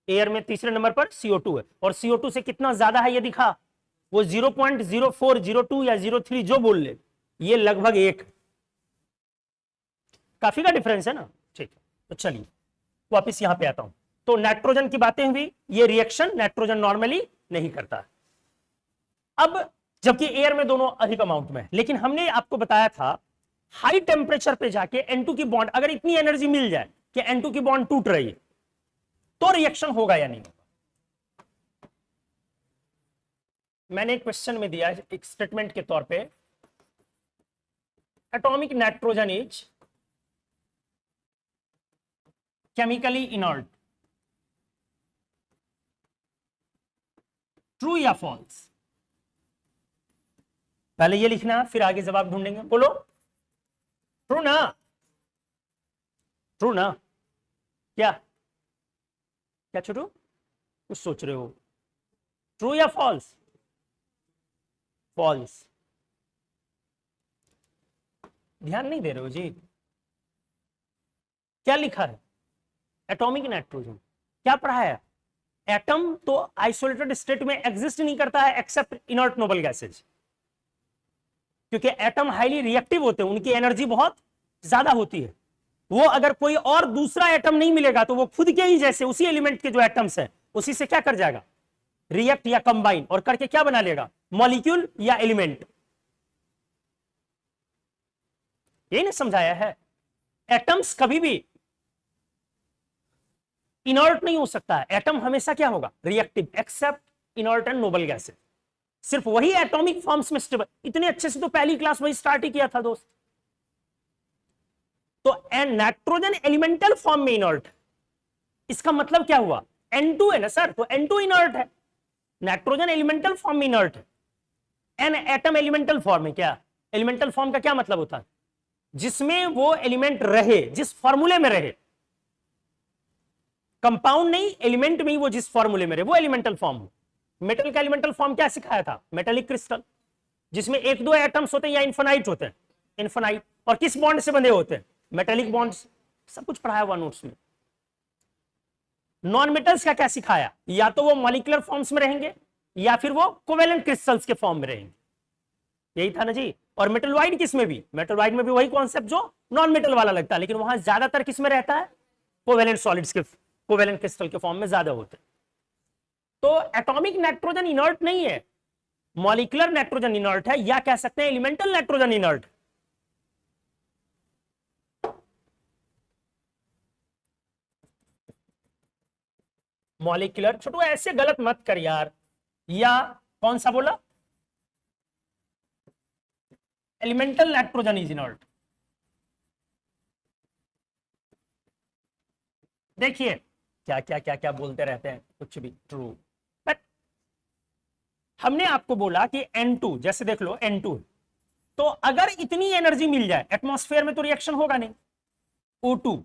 एयर में तीसरे नंबर पर CO2 है, और CO2 से कितना ज्यादा है ये दिखा, वो 0.04 02 या 03 जो बोल ले, ये लगभग 1, काफी का डिफरेंस है ना। ठीक है, तो चलिए वापिस यहां पे आता हूं। तो नाइट्रोजन की बातें हुई, ये रिएक्शन नाइट्रोजन नॉर्मली नहीं करता है, अब जबकि एयर में दोनों अधिक अमाउंट में। लेकिन हमने आपको बताया था हाई टेम्परेचर पे जाके N2 की बॉन्ड, अगर इतनी एनर्जी मिल जाए कि N2 की बॉन्ड टूट रही है, तो रिएक्शन होगा या नहीं होगा? मैंने एक क्वेश्चन में दिया है एक स्टेटमेंट के तौर पे, atomic nitrogen is chemically inert, true या फॉल्स? पहले ये लिखना, फिर आगे जवाब ढूंढेंगे। बोलो ट्रू ना? ट्रू ना? क्या क्या छोटू कुछ सोच रहे हो? ट्रू या फॉल्स? फॉल्स। ध्यान नहीं दे रहे हो जी? क्या लिखा है? Atomic nitrogen. क्या पढ़ा है? एटम तो आइसोलेटेड स्टेट में एग्जिस्ट नहीं करता है एक्सेप्ट इनर्ट नोबल गैसेज, क्योंकि एटम हाईली रिएक्टिव होते हैं, उनकी एनर्जी बहुत ज्यादा होती है। वो अगर कोई और दूसरा एटम नहीं मिलेगा तो वो खुद के ही जैसे उसी एलिमेंट के जो एटम्स हैं उसी से क्या कर जाएगा, रिएक्ट या कंबाइन, और करके क्या बना लेगा, मॉलिक्यूल या एलिमेंट। यही नहीं समझाया है? एटम्स कभी भी इनर्ट नहीं हो सकता है, एटम हमेशा क्या होगा, reactive, except inert and noble gases. सिर्फ वही एटॉमिक फॉर्म्स में स्टेबल। इतने अच्छे से तो पहली क्लास वही स्टार्ट ही किया था दोस्त। तो नाइट्रोजन एलिमेंटल फॉर्म में इनर्ट है, इसका मतलब क्या हुआ, N2 है ना सर, तो N2 इनर्ट है। नाइट्रोजन एलिमेंटल फॉर्म में इनर्ट है, एन एटम एलिमेंटल फॉर्म में। क्या एलिमेंटल फॉर्म का क्या मतलब होता है, जिसमें वो एलिमेंट रहे, जिस फॉर्मूले में रहे, कंपाउंड नहीं, एलिमेंट में ही वो जिस फॉर्मूले में रहे, वो एलिमेंटल फॉर्म हो। मेटल का एलिमेंटल फॉर्म क्या सिखाया था, मेटेलिक क्रिस्टल, जिसमें एक दो एटम्स होते हैं या इन्फिनाइट होते हैं, इन्फिनाइट, और किस बॉन्ड से बंधे होते हैं, मेटेलिक बॉन्ड्स। सब कुछ पढ़ाया हुआ नोट्स में। नॉन मेटल्स का क्या सिखाया, या तो वो मॉलिक्यूलर फॉर्म्स में रहेंगे या फिर वो कोवेलेंट क्रिस्टल्स के फॉर्म में रहेंगे, यही था ना जी। और मेटल वाइड किस में भी, मेटल वाइड में भी वही कॉन्सेप्ट जो नॉन मेटल वाला लगता है, लेकिन वहां ज्यादातर किस में रहता है, कोवेलेंट सॉलिड्स के, कोवेलेंट क्रिस्टल के फॉर्म में ज्यादा होते हैं। तो एटॉमिक नाइट्रोजन इनर्ट नहीं है, मॉलिक्यूलर नाइट्रोजन इनर्ट है, या कह सकते हैं एलिमेंटल नाइट्रोजन इनर्ट। मॉलिक्यूलर, छोटू ऐसे गलत मत कर यार, या कौन सा बोला, एलिमेंटल नाइट्रोजन इज इनर्ट। देखिए क्या क्या क्या क्या बोलते रहते हैं, कुछ भी ट्रू। बट हमने आपको बोला कि N2, जैसे देख लो N2, तो अगर इतनी एनर्जी मिल जाए एटमॉस्फेयर में तो रिएक्शन होगा नहीं। O2,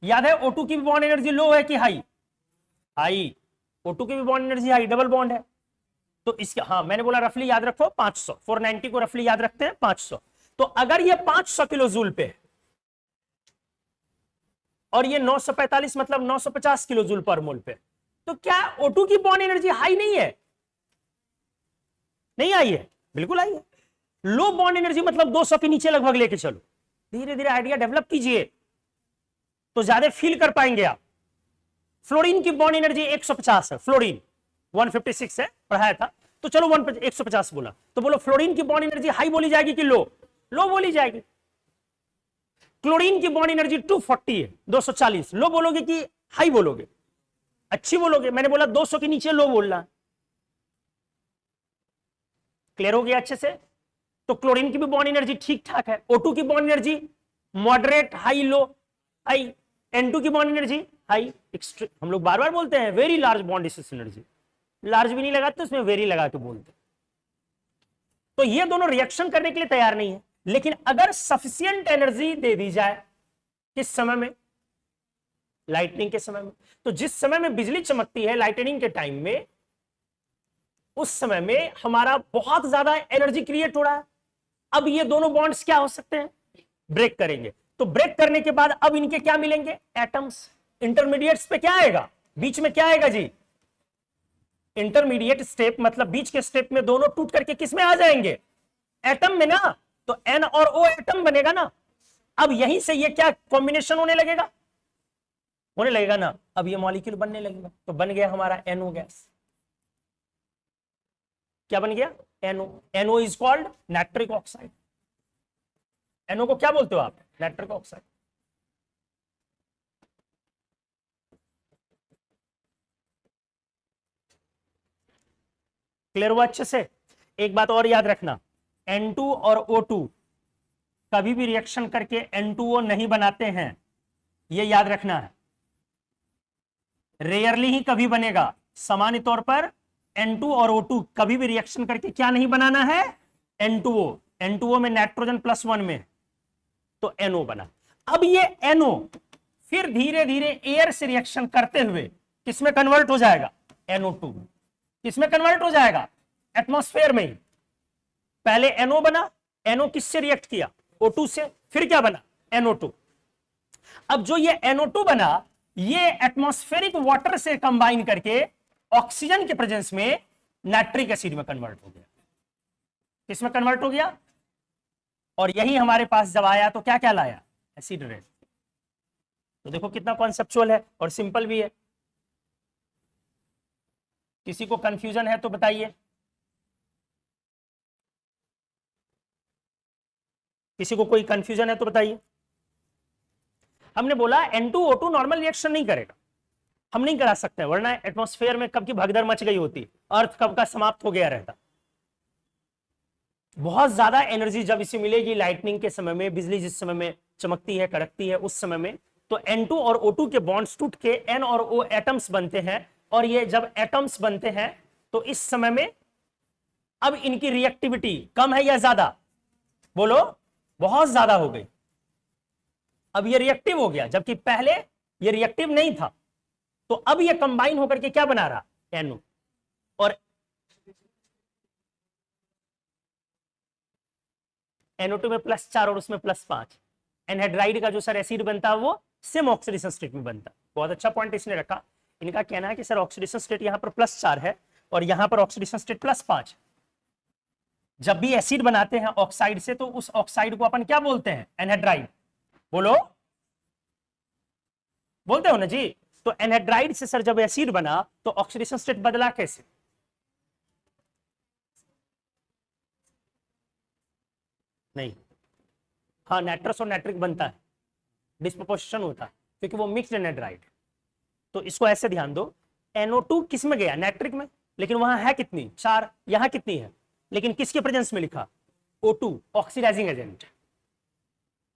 याद है O2 की भी बॉन्ड एनर्जी लो है कि हाई, हाई। O2 की भी bond energy high, double bond है। तो इसके, हाँ मैंने बोला रफली याद रखो 500, 490 को रफली याद रखते हैं 500। तो अगर ये 500 किलो जूल पे और ये 945 मतलब 950 किलो जूल पर मोल पे, तो क्या O2 की बॉन्ड एनर्जी हाई नहीं है, नहीं आई है, बिल्कुल आई है। लो बॉन्ड एनर्जी मतलब 200 के नीचे लगभग लेके चलो, धीरे धीरे आइडिया डेवलप कीजिए तो ज्यादा फील कर पाएंगे आप। फ्लोरीन की बॉन्ड एनर्जी 150 है, फ्लोरीन 156 है, पढ़ाया था, तो चलो 150 बोला, तो बोलो फ्लोरीन की बॉन्ड एनर्जी हाई बोली जाएगी कि लो, लो बोली जाएगी। क्लोरीन की बॉन्ड एनर्जी 240 है, 240, लो बोलोगे कि हाई बोलोगे, अच्छी बोलोगे, मैंने बोला 200 के नीचे लो बोलना। क्लियर हो गया अच्छे से? तो क्लोरीन की भी बॉन्ड एनर्जी ठीक ठाक है। O2 की बॉन्ड एनर्जी मॉडरेट, हाई, लो, हाई। N2 की बॉन्ड एनर्जी हाई, एक्सट्रीम। हम लोग बार बार बोलते हैं very large bond distance energy, large भी नहीं लगाते उसमें वेरी लगा के बोलते। तो ये दोनों रिएक्शन करने के लिए तैयार नहीं है, लेकिन अगर सफिशिएंट एनर्जी दे दी जाए, किस समय में, लाइटनिंग के समय में, तो जिस समय में बिजली चमकती है लाइटनिंग के टाइम में, उस समय में हमारा बहुत ज्यादा एनर्जी क्रिएट हो रहा है। अब ये दोनों बॉन्ड्स क्या हो सकते हैं, ब्रेक करेंगे। तो ब्रेक करने के बाद अब इनके क्या मिलेंगे, एटम्स। इंटरमीडिएट्स पे क्या आएगा, बीच में क्या आएगा जी, इंटरमीडिएट स्टेप, मतलब बीच के स्टेप में दोनों टूट करके किस में आ जाएंगे, एटम में ना। तो N और O एटम बनेगा ना। अब यहीं से ये क्या कॉम्बिनेशन होने लगेगा ना, अब ये मॉलिक्यूल बनने लगेगा। तो बन गया हमारा NO गैस। क्या बन गया, NO। NO is called nitric oxide. NO को क्या बोलते हो आप, नाइट्रिक ऑक्साइड। क्लियर हुआ अच्छे से? एक बात और याद रखना, N2 और O2 कभी भी रिएक्शन करके N2O नहीं बनाते हैं, ये याद रखना है। रेयरली ही कभी बनेगा। सामान्य तौर पर N2 और O2 कभी भी रिएक्शन करके क्या नहीं बनाना है, N2O। N2O में नाइट्रोजन +1 में, तो NO बना। अब ये NO फिर धीरे धीरे एयर से रिएक्शन करते हुए किसमें कन्वर्ट हो जाएगा, NO2। किसमें कन्वर्ट हो जाएगा, एटमॉस्फेयर में ही। पहले NO बना, NO किससे रिएक्ट किया, O2 से, फिर क्या बना, NO2। अब जो ये NO2 बना, ये एटमॉस्फेरिक वाटर से कंबाइन करके ऑक्सीजन के प्रेजेंस में नाइट्रिक एसिड में कन्वर्ट हो गया। किसमें कन्वर्ट हो गया? और यही हमारे पास जब आया तो क्या क्या लाया? Acid rain. तो देखो कितना कॉन्सेप्चुअल है और सिंपल भी है। किसी को कंफ्यूजन है तो बताइए, किसी को कोई कंफ्यूजन है तो बताइए। हमने बोला N2O2 नॉर्मल रिएक्शन नहीं करेगा, हम नहीं करा सकते, वरना एटमॉस्फेयर में कब की भगदड़ मच गई होती, अर्थ कब का समाप्त हो गया रहता। बहुत ज्यादा एनर्जी जब इसे मिलेगी लाइटनिंग के समय में, बिजली जिस समय में चमकती है कड़कती है उस समय में, तो N2 और O2 के बॉन्ड्स टूट के N और O एटम्स बनते हैं, और ये जब एटम्स बनते हैं तो इस समय में अब इनकी रिएक्टिविटी कम है या ज्यादा? बोलो, बहुत ज्यादा हो गई। अब ये रिएक्टिव हो गया, जबकि पहले ये रिएक्टिव नहीं था। तो अब ये कंबाइन होकर के क्या बना रहा? NO। और NO2 में +4 और उसमें +5। एनहाइड्राइड का जो सर एसिड बनता है वो सेम ऑक्सीडेशन स्टेट में बनता है। बहुत अच्छा पॉइंट इसने रखा। इनका कहना है कि सर ऑक्सीडेशन स्टेट यहां पर +4 है और यहां पर ऑक्सीडेशन स्टेट +5। जब भी एसिड बनाते हैं ऑक्साइड से तो उस ऑक्साइड को अपन क्या बोलते हैं? एनहाइड्राइड। बोलो, बोलते हो ना जी। तो एनहाइड्राइड से सर जब एसिड बना तो ऑक्सीडेशन स्टेट बदला कैसे? नहीं, हाँ नाइट्रस और नाइट्रिक बनता है, डिस्प्रोपोर्शन होता है क्योंकि वो मिक्स्ड एनहाइड्राइड। तो इसको ऐसे ध्यान दो, NO2 किस में गया? नाइट्रिक में, लेकिन वहां है कितनी? 4। यहां कितनी है? लेकिन किसके प्रेजेंस में लिखा? O2 ऑक्सीडाइजिंग एजेंट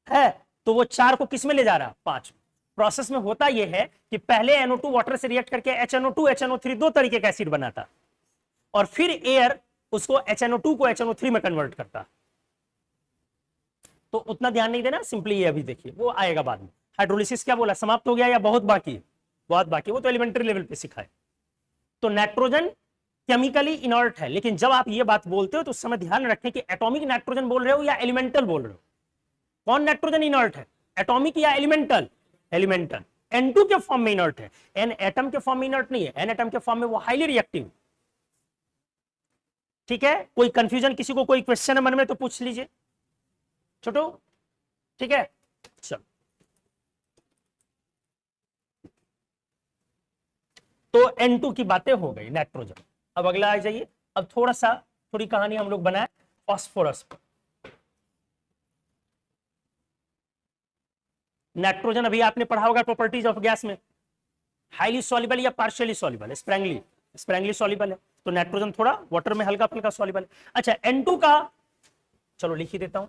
है, तो वो 4 को किस में ले जा रहा? 5। प्रोसेस में होता यह है कि पहले NO2 वाटर से रिएक्ट करके HNO2 HNO3 दो तरीके का एसिड बनाता, और फिर एयर उसको HNO2 को HNO3 में कन्वर्ट करता। तो उतना ध्यान नहीं देना, सिंपली ये अभी देखिए, वो आएगा बाद में। हाइड्रोलिसिस क्या बोला, समाप्त हो गया या बहुत बाकी? बहुत बाकी, वो तो एलिमेंट्री लेवल पे सिखाए। तो नाइट्रोजन केमिकली इनर्ट है, लेकिन जब आप ये बात बोलते हो तो उस समय ध्यान रखें कि एटॉमिक नाइट्रोजन बोल रहे हो या एलिमेंटल बोल रहे हो। कौन नाइट्रोजन इनर्ट है, एटॉमिक या एलिमेंटल? एलिमेंटल। N2 के फॉर्म में इनर्ट है, N एटम के फॉर्म में इनर्ट नहीं है। N एटम के फॉर्म में वो हाईली रिएक्टिव। ठीक है, कोई कंफ्यूजन, किसी को कोई क्वेश्चन है मन में तो पूछ लीजिए छोटू। ठीक है, चलो। तो N2 की बातें हो गई, नाइट्रोजन। अब अगला आ जाइए। अब थोड़ी कहानी हम लोग बनाए फास्फोरस पर। नाइट्रोजन अभी आपने पढ़ा होगा प्रॉपर्टीज ऑफ गैस में, हाईली सॉल्युबल या पार्शियली सॉल्युबल? स्प्रैंगली सॉल्युबल है। तो नाइट्रोजन थोड़ा वाटर में हल्का फुल्का सॉल्युबल है। अच्छा, N2 का चलो लिख ही देता हूं।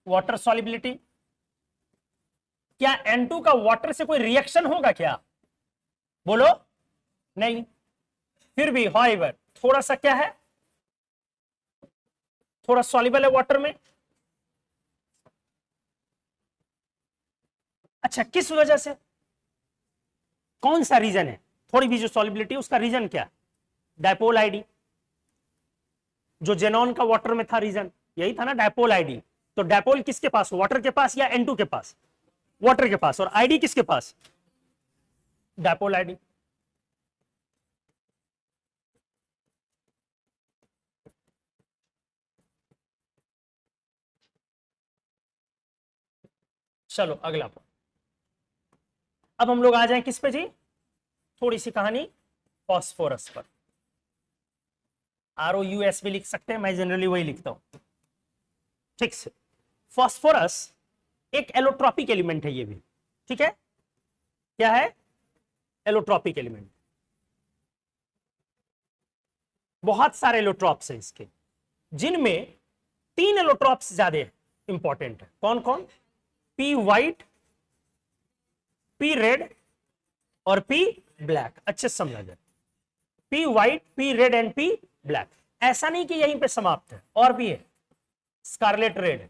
वाटर सॉल्युबिलिटी, क्या N2 का वाटर से कोई रिएक्शन होगा क्या? बोलो, नहीं। फिर भी हाउएवर थोड़ा सा क्या है, थोड़ा सॉल्युबल है वाटर में। अच्छा, किस वजह से, कौन सा रीजन है? थोड़ी भी जो सॉल्युबिलिटी उसका रीजन क्या? Dipole ID. जो जेनॉन का वाटर में था रीजन यही था ना, डायपोल आईडी। तो डायपोल किसके पास, वाटर के पास या N2 के पास? वाटर के पास। और आईडी किसके पास? Dipole ID. चलो अगला पर। अब हम लोग आ जाएं किस पे जी, थोड़ी सी कहानी फास्फोरस पर। ROUS भी लिख सकते हैं, मैं जनरली वही लिखता हूं। ठीक से, फास्फोरस एक एलोट्रॉपिक एलिमेंट है ये भी। ठीक है, क्या है? Allotropic element. बहुत सारे एलोट्रॉप्स हैं इसके, जिनमें 3 एलोट्रॉप्स ज्यादा इंपॉर्टेंट है। कौन कौन? P व्हाइट, P रेड और P ब्लैक। अच्छे से समझा जाए, P white, P red and P black. ऐसा नहीं कि यहीं पे समाप्त है, और भी है। Scarlet red,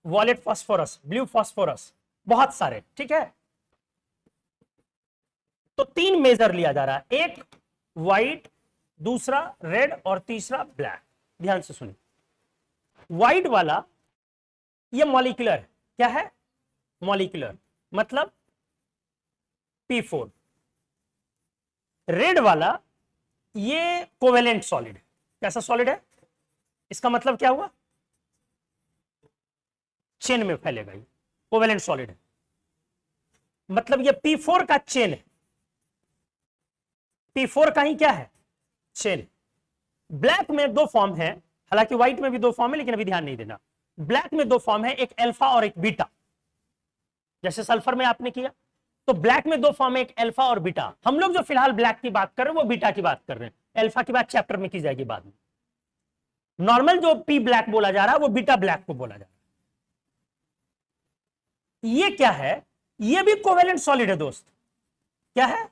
violet phosphorus, blue phosphorus, बहुत सारे। ठीक है, तो 3 मेजर लिया जा रहा है, एक व्हाइट, दूसरा रेड और तीसरा ब्लैक। ध्यान से सुनिए, व्हाइट वाला ये मॉलिक्यूलर है, क्या है? मॉलिक्यूलर, मतलब P4। रेड वाला ये कोवेलेंट सॉलिड है। कैसा सॉलिड है? इसका मतलब क्या हुआ? चेन में फैलेगा, ये कोवेलेंट सॉलिड है, मतलब ये P4 का चेन है, P4 का ही क्या है? चेन। ब्लैक में दो फॉर्म है, हालांकि व्हाइट में भी दो फॉर्म है, लेकिन अभी ध्यान नहीं देना। ब्लैक में दो फॉर्म है, एक अल्फा और एक बीटा, जैसे सल्फर में आपने किया। तो ब्लैक में दो फॉर्म है, एक अल्फा और बीटा। हम लोग जो फिलहाल ब्लैक की बात कर रहे हैं वो बीटा की बात कर रहे हैं, अल्फा की बात चैप्टर में की जाएगी बाद में। नॉर्मल जो पी ब्लैक बोला जा रहा है वो बीटा ब्लैक को बोला जा रहा है। ये क्या है? ये भी कोवेलेंट सॉलिड है दोस्त। क्या है?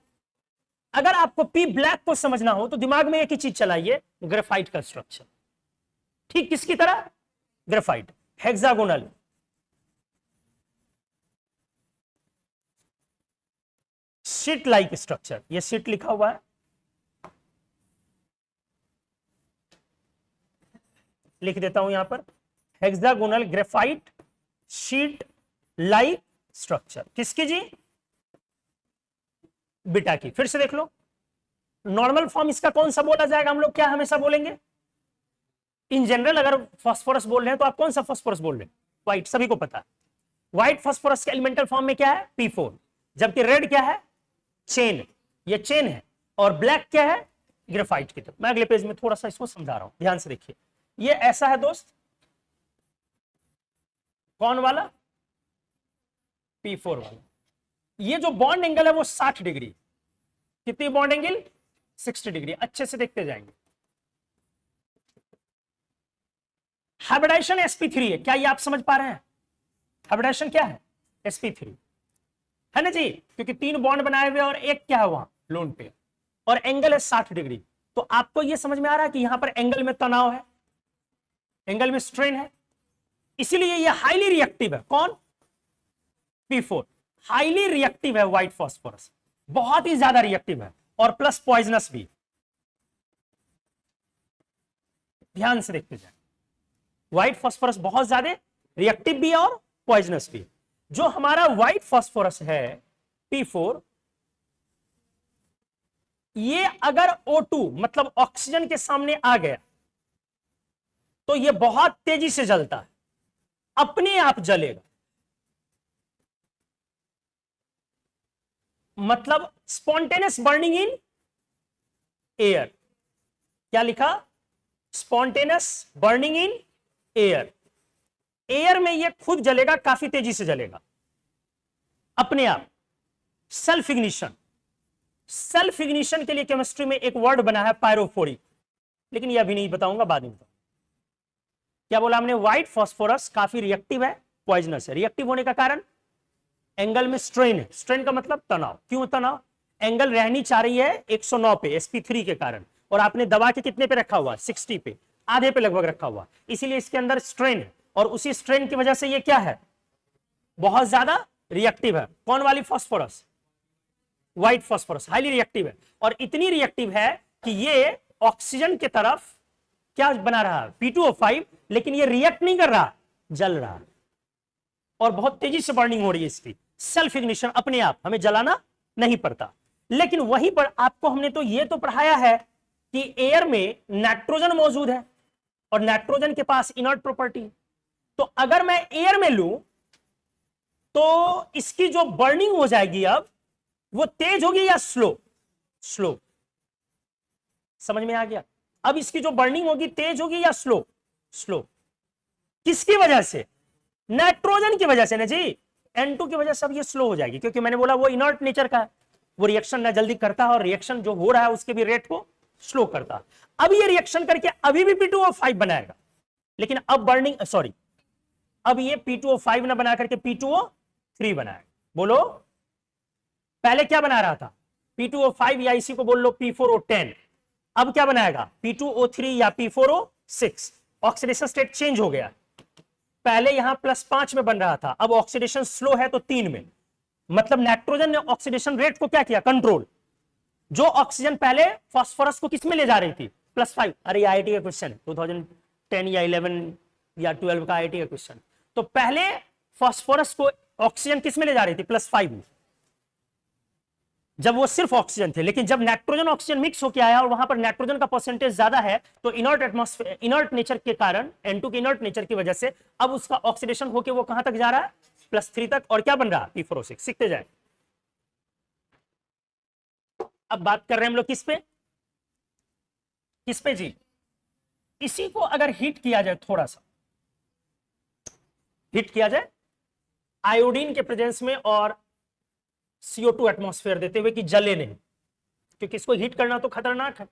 अगर आपको पी ब्लैक को समझना हो तो दिमाग में एक ही चीज चलाइए, ग्रेफाइट का स्ट्रक्चर। ठीक किसकी तरह? Graphite, hexagonal, sheet like structure. ये शीट लिखा हुआ है, लिख देता हूं यहां पर, hexagonal graphite sheet like structure. किसकी जी? बीटा की। फिर से देख लो, नॉर्मल फॉर्म इसका कौन सा बोला जाएगा? हम लोग क्या हमेशा बोलेंगे इन जनरल? अगर फास्फोरस बोल रहे हैं तो आप कौन सा फास्फोरस बोल रहे हैं? व्हाइट, सभी को पता है। व्हाइट फास्फोरस के एलिमेंटल फॉर्म में क्या है? P4। जबकि रेड क्या है? चेन, ये चेन है। और ब्लैक क्या है? ग्रेफाइट की तरह। मैं अगले पेज में थोड़ा सा इसको समझा रहा हूं, ध्यान से देखिए। ये ऐसा है दोस्त, कौन वाला? P4 वाला। ये जो बॉन्ड एंगल है वो 60 डिग्री। कितनी बॉन्ड एंगल? 60 डिग्री। अच्छे से देखते जाएंगे। हाइब्रिडाइजेशन sp3 है, क्या ये आप समझ पा रहे हैं? हाइब्रिडाइजेशन क्या है? sp3 है ना जी, क्योंकि 3 बॉन्ड बनाए हुए और एक क्या है वहां? लोन पेयर, और एंगल है 60 डिग्री। तो आपको यह समझ में आ रहा है कि यहां पर एंगल में तनाव है, एंगल में स्ट्रेन है, इसीलिए यह हाईली रिएक्टिव है। कौन? P4 हाईली रिएक्टिव है, व्हाइट फास्फोरस बहुत ही ज्यादा रिएक्टिव है, और प्लस पॉइजनस भी। ध्यान से देखते जाए, व्हाइट फास्फोरस बहुत ज्यादा रिएक्टिव भी है और पॉइजनस भी। जो हमारा व्हाइट फास्फोरस है P4, ये अगर O2 मतलब ऑक्सीजन के सामने आ गया तो ये बहुत तेजी से जलता है, अपने आप जलेगा। मतलब स्पॉन्टेनियस बर्निंग इन एयर। क्या लिखा? Spontaneous burning in air. Air में ये खुद जलेगा, काफी तेजी से जलेगा अपने आप। सेल्फ इग्निशन, सेल्फ इग्निशन के लिए केमिस्ट्री में एक वर्ड बना है पायरोफोरिक, लेकिन ये अभी नहीं बताऊंगा, बाद में बताऊंगा। क्या बोला हमने? व्हाइट फास्फोरस काफी रिएक्टिव है, पॉइजनस है। रिएक्टिव होने का कारण एंगल में स्ट्रेन है। स्ट्रेन का मतलब तनाव। क्यों तनाव? एंगल रहनी चाह रही है 109 पे sp3 के कारण, और आपने दबा के कितने पे रखा हुआ? 60 पे, आधे पे लगभग रखा हुआ, इसीलिए इसके अंदर स्ट्रेन है, और उसी स्ट्रेन की वजह से ये क्या है? बहुत ज्यादा रिएक्टिव है। कौन वाली phosphorus? White phosphorus highly reactive है, और इतनी रिएक्टिव है कि ये ऑक्सीजन की तरफ क्या बना रहा है? P2O5, लेकिन ये रिएक्ट नहीं कर रहा, जल रहा है, और बहुत तेजी से बर्निंग हो रही है इसकी। सेल्फ इग्निशन, अपने आप, हमें जलाना नहीं पड़ता। लेकिन वहीं पर आपको हमने तो ये तो पढ़ाया है कि एयर में नाइट्रोजन मौजूद है, और नाइट्रोजन के पास इनर्ट प्रॉपर्टी। तो अगर मैं एयर में लूं तो इसकी जो बर्निंग हो जाएगी अब, वो तेज होगी या स्लो? स्लो। समझ में आ गया? अब इसकी जो बर्निंग होगी तेज होगी या स्लो? स्लो। किसकी वजह से? नाइट्रोजन की वजह से ना जी, N2 की वजह से अब ये स्लो हो जाएगी, क्योंकि मैंने बोला वो इनर्ट नेचर का है, वो रिएक्शन ना जल्दी करता है, और रिएक्शन जो हो रहा है उसके भी रेट को स्लो करता है। अब ये रिएक्शन करके अभी भी P2O5 बनाएगा, लेकिन अब बर्निंग, सॉरी, अब ये P2O5 ना बना करके P2O3 बनाएगा। बोलो, पहले क्या बना रहा था? P2O5 या इसी को बोल लो P4O10। अब क्या बनाएगा? P2O3 या P4O6। ऑक्सीडेशन स्टेट चेंज हो गया। पहले यहां +5 में बन रहा था, अब ऑक्सीडेशन स्लो है तो 3 में। मतलब नाइट्रोजन ने ऑक्सीडेशन रेट को क्या किया? कंट्रोल। जो ऑक्सीजन पहले फास्फोरस को किस में ले जा रही थी, +5। अरे आईआईटी का क्वेश्चन 2010 या 11 या 12 का आईआईटी का क्वेश्चन। तो पहले फास्फोरस को ऑक्सीजन किस में ले जा रही थी, +5 में, जब वो सिर्फ ऑक्सीजन थे। लेकिन जब नाइट्रोजन ऑक्सीजन मिक्स होकर आया और वहां पर नाइट्रोजन का परसेंटेज ज्यादा है, तो इनर्ट एटमॉस्फेयर, इनर्ट नेचर के कारण, N2 के इनर्ट नेचर की वजह से अब उसका ऑक्सीडेशन होकर वो कहां तक जा रहा है, +3 तक, और क्या बन रहा है, P4O6। सीखते जाए। अब बात कर रहे हैं हम लोग किस पे जी, इसी को अगर हीट किया जाए, थोड़ा सा हीट किया जाए आयोडीन के प्रेजेंस में और CO2 एटमॉस्फेयर देते हुए कि जले नहीं, क्योंकि इसको हीट करना तो खतरनाक है।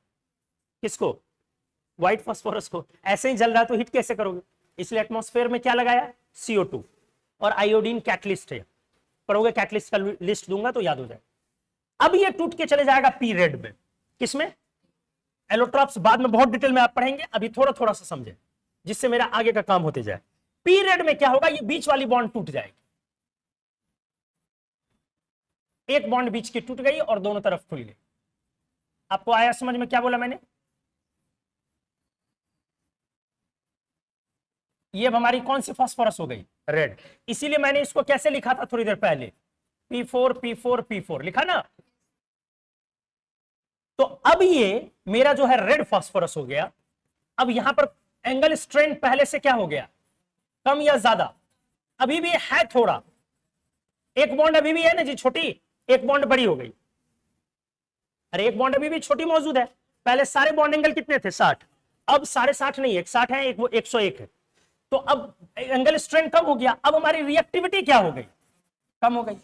किसको, व्हाइट फास्फोरस को। ऐसे ही जल रहा तो हीट कैसे करोगे, इसलिए एटमॉस्फेयर में क्या लगाया, CO2, और आयोडीन कैटलिस्ट है। पढ़ोगे कैटलिस्ट का लिस्ट दूंगा तो याद हो जाए। अब ये टूट के चले जाएगा पी रेड में, किसमें, एलोट्रॉप्स बाद में बहुत डिटेल में आप पढ़ेंगे, अभी थोड़ा थोड़ा सा समझे जिससे मेरा आगे का काम होते जाए। पी रेड में क्या होगा, ये बीच वाली बॉन्ड टूट जाएगी, एक बॉन्ड बीच की टूट गई और दोनों तरफ खुल गई। आपको आया समझ में क्या बोला मैंने, ये अब हमारी कौन सी फास्फोरस हो गई, रेड। इसीलिए मैंने इसको कैसे लिखा था थोड़ी देर पहले, P4 P4 P4 लिखा ना। तो अब ये मेरा जो है रेड फास्फोरस हो गया। अब यहां पर एंगल स्ट्रेंथ पहले से क्या हो गया, कम या ज्यादा, अभी भी है थोड़ा, एक बॉन्ड अभी भी है ना जी छोटी, एक बॉन्ड बड़ी हो गई। अरे एक बॉन्ड अभी भी छोटी मौजूद है, पहले सारे बॉन्ड एंगल कितने थे, 60, अब 60.5 नहीं, 60 है, एक वो 101 है। तो अब एंगल स्ट्रेंथ कम हो गया, अब हमारी रिएक्टिविटी क्या हो गई, कम हो गई।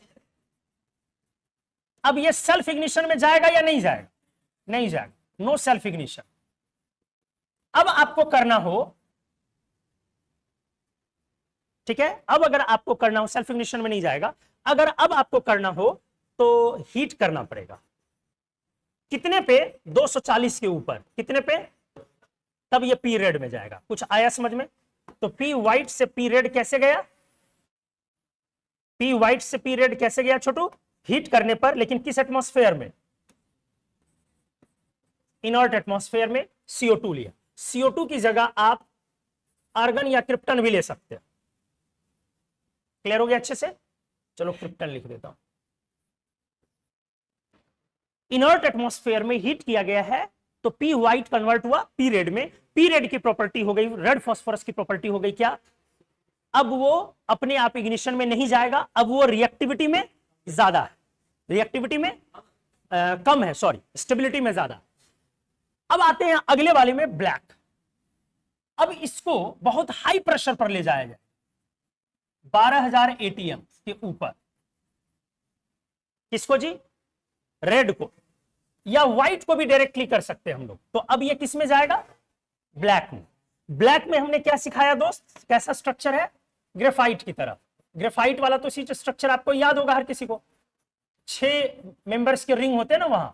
अब ये सेल्फ इग्निशन में जाएगा या नहीं जाएगा, नहीं जाएगा, नो सेल्फ इग्निशन। अब आपको करना हो, ठीक है, अब अगर आपको करना हो, सेल्फ इग्निशन में नहीं जाएगा, अगर अब आपको करना हो तो हीट करना पड़ेगा। कितने पे, 240 के ऊपर, कितने पे, तब ये पी रेड में जाएगा। कुछ आया समझ में। तो पी व्हाइट से पी रेड कैसे गया, पी व्हाइट से पी रेड कैसे गया छोटू, हीट करने पर, लेकिन किस एटमॉस्फेयर में, इनर्ट एटमॉस्फेयर में CO2 लिया। CO2 की जगह आप आर्गन या क्रिप्टन भी ले सकते हैं। क्लियर हो गया अच्छे से, चलो क्रिप्टन लिख देता हूं। इनर्ट एटमॉस्फेयर में हीट किया गया है तो पी व्हाइट कन्वर्ट हुआ पी रेड में। पी रेड की प्रॉपर्टी हो गई, रेड फास्फोरस की प्रॉपर्टी हो गई क्या, अब वो अपने आप इग्निशन में नहीं जाएगा, अब वो रिएक्टिविटी में ज्यादा है, रिएक्टिविटी में कम है, सॉरी स्टेबिलिटी में ज्यादा। अब आते हैं अगले वाले में ब्लैक। अब इसको बहुत हाई प्रेशर पर ले जाया जाए, 12,000 ATM के ऊपर। किसको जी, रेड को, या व्हाइट को भी डायरेक्टली कर सकते हैं हम लोग। तो अब ये किस में जाएगा, ब्लैक में। ब्लैक में हमने क्या सिखाया दोस्त, कैसा स्ट्रक्चर है, ग्रेफाइट की तरह। ग्रेफाइट वाला तो सीट स्ट्रक्चर आपको याद होगा हर किसी को, 6 मेंबर्स के रिंग होते हैं ना वहां,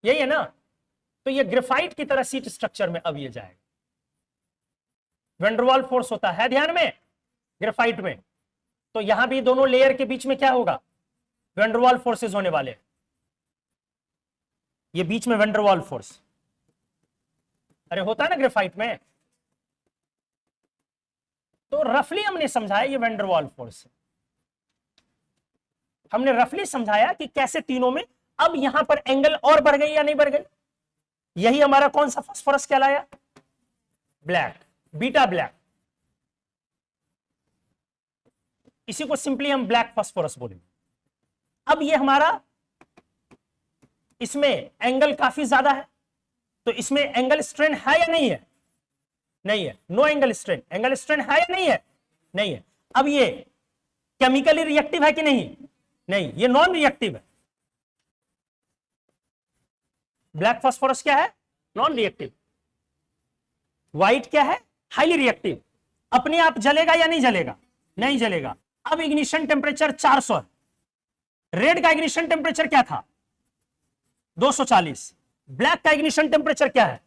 यही है ना। तो ये ग्रेफाइट की तरह सीट स्ट्रक्चर में अब ये जाएगा। वेंडरवाल फोर्स होता है ध्यान में ग्रेफाइट में, तो यहां भी दोनों लेयर के बीच में क्या होगा, वेंडरवाल फोर्सेस होने वाले हैं। ये बीच में वेंडरवाल फोर्स, अरे होता है ना ग्रेफाइट में। तो रफली हमने समझाया ये वेंडरवाल फोर्स, हमने रफली समझाया कि कैसे तीनों में। अब यहां पर एंगल और बढ़ गई या नहीं बढ़ गई, यही हमारा कौन सा फास्फोरस कहलाया, ब्लैक, बीटा ब्लैक। इसी को सिंपली हम ब्लैक फास्फोरस बोलेंगे। अब ये हमारा, इसमें एंगल काफी ज्यादा है, तो इसमें एंगल स्ट्रेन है या नहीं है, नहीं है, no angle strain. Angle strain है या नहीं है, नहीं है। अब ये केमिकली रिएक्टिव है कि नहीं, नहीं, ये नॉन रिएक्टिव है। ब्लैक फास्फोरस क्या है, नॉन रिएक्टिव। व्हाइट क्या है, हाईली रिएक्टिव। अपने आप जलेगा या नहीं जलेगा, नहीं जलेगा। अब इग्निशन टेम्परेचर 400 है, रेड का इग्निशन टेम्परेचर क्या था, 240। ब्लैक का इग्निशन टेम्परेचर क्या है,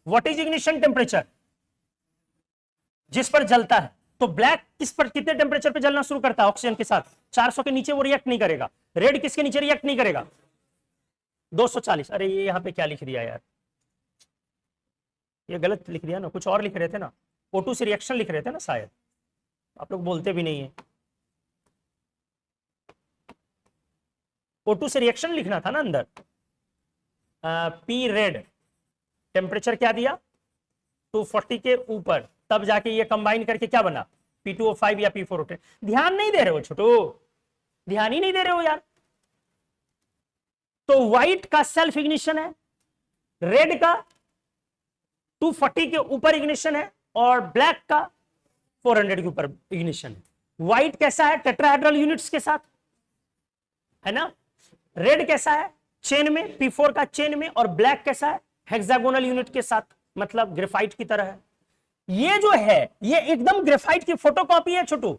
व्हाट इज इग्निशन टेम्परेचर, जिस पर जलता है, तो ब्लैक किस पर कितने टेम्परेचर पे जलना शुरू करता है? ऑक्सीजन के साथ 400 के नीचे वो रिएक्ट नहीं करेगा। रेड किसके नीचे रिएक्ट नहीं करेगा? 240। अरे ये यहाँ पे क्या लिख दिया यार, ये गलत लिख दिया ना, कुछ और लिख रहे थे ना, O2 से रिएक्शन लिख रहे थे ना शायद, आप लोग बोलते भी नहीं है। O2 से रिएक्शन लिखना था ना अंदर। पी रेड टेम्परेचर क्या दिया? 240 के ऊपर, तब जाके ये कंबाइन करके क्या बना? P2O5 या P4O10। ध्यान नहीं दे रहे हो छोटू, ध्यान ही नहीं दे रहे हो यार। तो व्हाइट का सेल्फ इग्निशन है, रेड का 240 के ऊपर इग्निशन है, और ब्लैक का 400 के ऊपर इग्निशन है। व्हाइट कैसा है? टेट्राहेड्रल यूनिट्स के साथ, है ना। रेड कैसा है? चेन में, P4 का चेन में, और ब्लैक कैसा है? हेक्सागोनल यूनिट के साथ, मतलब ग्रेफाइट की तरह है। ये जो है ये एकदम ग्रेफाइट की फोटोकॉपी है छोटू,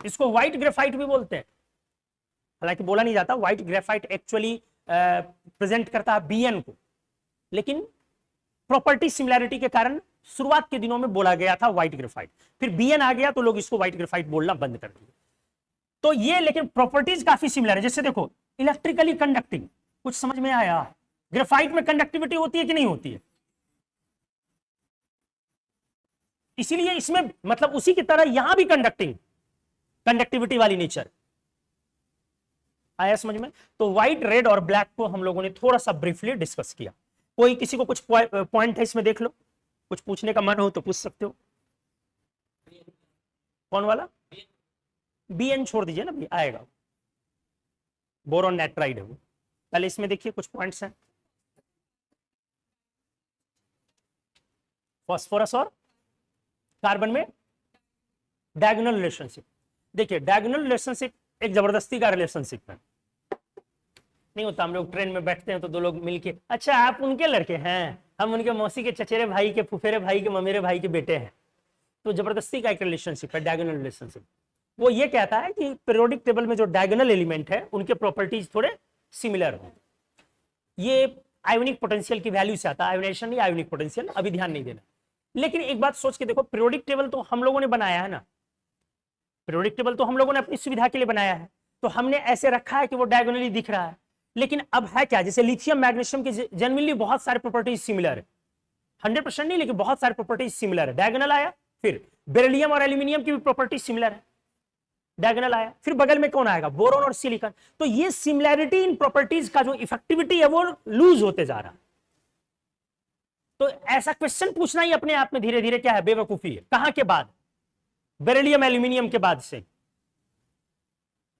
इसको व्हाइट ग्रेफाइट भी बोलते हैं। हालांकि बोला नहीं जाता, व्हाइट ग्रेफाइट एक्चुअली प्रेजेंट करता है बीएन को, लेकिन प्रॉपर्टी सिमिलैरिटी के कारण शुरुआत के दिनों में बोला गया था व्हाइट ग्रेफाइट, फिर बीएन आ गया तो लोग इसको व्हाइट ग्रेफाइट बोलना बंद कर दिए। तो ये लेकिन प्रॉपर्टीज काफी सिमिलर है। जैसे देखो इलेक्ट्रिकली कंडक्टिंग, कुछ समझ में आया? ग्रेफाइट में कंडक्टिविटी होती है कि नहीं होती है? इसीलिए इसमें मतलब उसी की तरह यहां भी कंडक्टिविटी वाली नेचर। आया समझ में? तो व्हाइट, रेड और ब्लैक को हम लोगों ने थोड़ा सा ब्रीफली डिस्कस किया। कोई किसी को कुछ पॉइंट है इसमें, देख लो, कुछ पूछने का मन हो तो पूछ सकते हो। कौन वाला? बीएन छोड़ दीजिए ना, भी आएगा, बोरॉन नाइट्राइड है वो। पहले इसमें देखिए कुछ पॉइंट्स हैं। फास्फोरस और कार्बन में डायगोनल रिलेशनशिप। देखिए डायगोनल रिलेशनशिप एक जबरदस्ती का रिलेशनशिप है, नहीं होता। हम लोग ट्रेन में बैठते हैं तो दो लोग मिलके, अच्छा आप उनके लड़के हैं, हम उनके मौसी के चचेरे भाई के, फुफेरे भाई के, ममेरे भाई के बेटे हैं। तो जबरदस्ती का एक रिलेशनशिप है डायगोनल रिलेशनशिप। वो ये कहता है कि पीरियोडिक टेबल में जो डायगोनल एलिमेंट है उनके प्रॉपर्टीज थोड़े सिमिलर हो। ये आयोनिक पोटेंशियल की वैल्यू से आता है, आयोनाइजेशन नहीं, आयोनिक पोटेंशियल, अभी ध्यान नहीं देना। लेकिन एक बात सोच के देखो, पीरियोडिक टेबल तो हम लोगों ने बनाया है ना, पीरियोडिक टेबल तो हम लोगों ने अपनी सुविधा के लिए बनाया है, तो हमने ऐसे रखा है कि वो डायगोनली दिख रहा है। लेकिन अब है क्या, जैसे लिथियम मैग्नीशियम की जनरली बहुत सारे प्रॉपर्टीज सिमिलर है, 100% नहीं लेकिन बहुत सारे प्रॉपर्टीज सिमिलर है। डायगोनल आया, फिर बेरिलियम और एल्यूमिनियम की भी प्रॉपर्टीज सिमिलर है, डायगोनल आया, फिर बगल में कौन आएगा? बोरोन और सिलिकॉन। तो ये सिमिलैरिटी इन प्रॉपर्टीज का जो इफेक्टिविटी है वो लूज होते जा रहा है। तो ऐसा क्वेश्चन पूछना ही अपने आप में धीरे धीरे क्या है, बेवकूफी है। कहां के बाद? बेरिलियम एल्यूमिनियम के बाद से।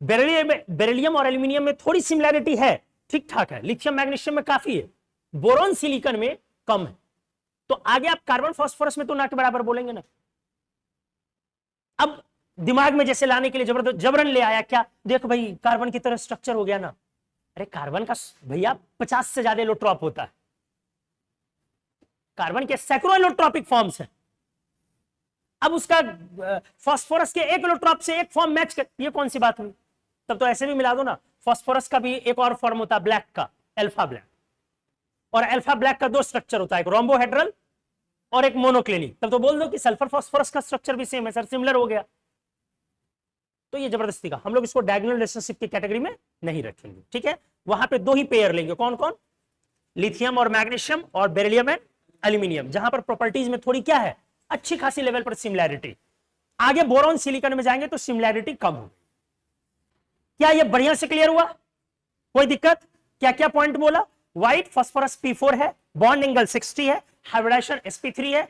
बेरिलियम और एल्यूमिनियम में थोड़ी सिमिलैरिटी है, ठीक ठाक है, लिथियम मैग्नीशियम में काफी है, बोरोन सिलिकॉन में कम है। तो आगे आप कार्बन फास्फोरस में तो ना के बराबर बोलेंगे ना। अब दिमाग में जैसे लाने के लिए जबरन ले आया क्या, देख भाई कार्बन की तरह स्ट्रक्चर हो गया ना। अरे कार्बन का भैया 50 से ज्यादा एलोट्रॉप होता है, कार्बन के सैकड़ों एलोट्रॉपिक फॉर्म्स हैं। अब उसका फास्फोरस के एक एलोट्रॉप से एक फॉर्म मैच कर, ये कौन सी बात हुई? तब तो ऐसे भी मिला दो ना, फास्फोरस का भी एक और फॉर्म होता है ब्लैक का, अल्फा ब्लैक। और अल्फा ब्लैक का दो स्ट्रक्चर होता है, एक रोम्बोहेड्रल और एक मोनोक्लिनिक। तब तो बोल दो कि सल्फर फास्फोरस का स्ट्रक्चर भी सेम है सर, सिमिलर हो गया। तो ये जबरदस्ती का, हम लोग इसको डायगोनल रिलेशनशिप की कैटेगरी में नहीं रखेंगे, ठीक है। वहां पे दो ही पेयर लेंगे, कौन कौन? लिथियम और मैग्नीशियम और बेरिलियम एंड एल्यूमिनियम, जहां पर प्रॉपर्टीज में थोड़ी क्या है, अच्छी खासी लेवल पर सिमिलैरिटी। आगे बोरॉन सिलिकॉन में जाएंगे तो सिमिलैरिटी कम होगी। क्या ये बढ़िया से क्लियर हुआ? कोई दिक्कत? क्या क्या पॉइंट बोला? व्हाइट फास्फोरस P4 है, बॉन्ड एंगल 60 है, हाइब्रिडाइजेशन sp3 है,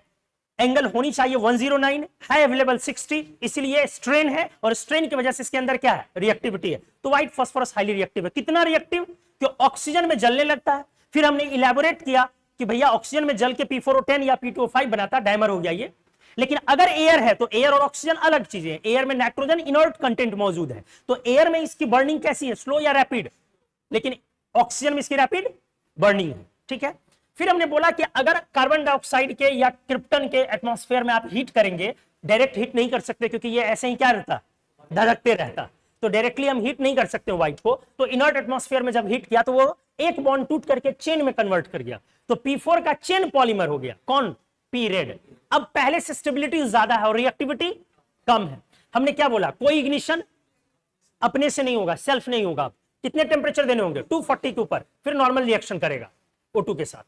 एंगल होनी चाहिए 109, है अवेलेबल 60, इसलिए स्ट्रेन है, और स्ट्रेन की वजह से इसके अंदर क्या है, रिएक्टिविटी है। तो व्हाइट फास्फोरस हाईली रिएक्टिव है। कितना रिएक्टिव? कि ऑक्सीजन में जलने लगता है। फिर हमने इलेबोरेट किया कि भैया ऑक्सीजन में जल के P4O10 या P2O5 बनाता, डायमर हो गया ये। लेकिन अगर एयर है तो एयर और ऑक्सीजन अलग चीजें हैं। एयर में नाइट्रोजन इनर्ट कंटेंट मौजूद है, तो एयर में इसकी बर्निंग कैसी है, स्लो या रैपिड? लेकिन ऑक्सीजन में इसकी रैपिड बर्निंग है, ठीक है। फिर हमने बोला कि अगर कार्बन डाइऑक्साइड के या क्रिप्टन के एटमॉस्फेयर में आप हीट करेंगे, डायरेक्ट हीट नहीं कर सकते क्योंकि ये ऐसे ही क्या रहता, धड़कते रहता, तो डायरेक्टली हम हीट नहीं कर सकते व्हाइट को। तो इनर्ट एटमॉस्फेयर में जब हीट किया तो वो एक बॉन्ड टूट करके चेन में कन्वर्ट कर गया, तो P4 का चेन पॉलीमर हो गया, कौन? P red. अब पहले से स्टेबिलिटी ज्यादा है और रिएक्टिविटी कम है। हमने क्या बोला, कोई इग्निशन अपने से नहीं होगा, सेल्फ नहीं होगा। कितने टेम्परेचर देने होंगे, 240 के ऊपर, फिर नॉर्मल रिएक्शन करेगा O2 के साथ।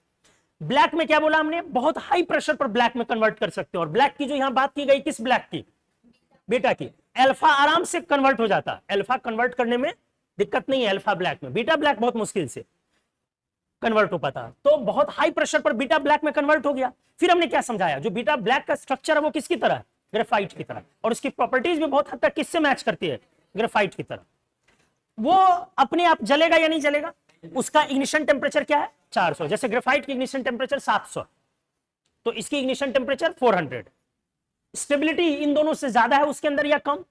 ब्लैक में क्या बोला हमने, बहुत हाई प्रेशर पर ब्लैक में कन्वर्ट कर सकते हो। और ब्लैक की जो यहां बात की गई, किस ब्लैक की, बीटा की। अल्फा आराम से कन्वर्ट हो जाता है, अल्फा कन्वर्ट करने में दिक्कत नहीं है अल्फा ब्लैक में, बीटा ब्लैक बहुत मुश्किल से कन्वर्ट हो पाता। तो बहुत हाई प्रेशर पर बीटा ब्लैक में कन्वर्ट हो गया। फिर हमने क्या समझाया, जो बीटा ब्लैक का स्ट्रक्चर है वो किसकी तरह है, ग्रेफाइट की तरह, और उसकी प्रॉपर्टीज भी बहुत हद तक किससे मैच करती है, ग्रेफाइट की तरह। वो अपने आप जलेगा या नहीं जलेगा, उसका इग्निशन टेम्परेचर क्या है, 400। जैसे ग्रेफाइट की इग्निशन टेम्परेचर 700, तो इसकी इग्निशन टेम्परेचर 400। स्टेबिलिटी इन दोनों से ज्यादा है उसके अंदर या कम,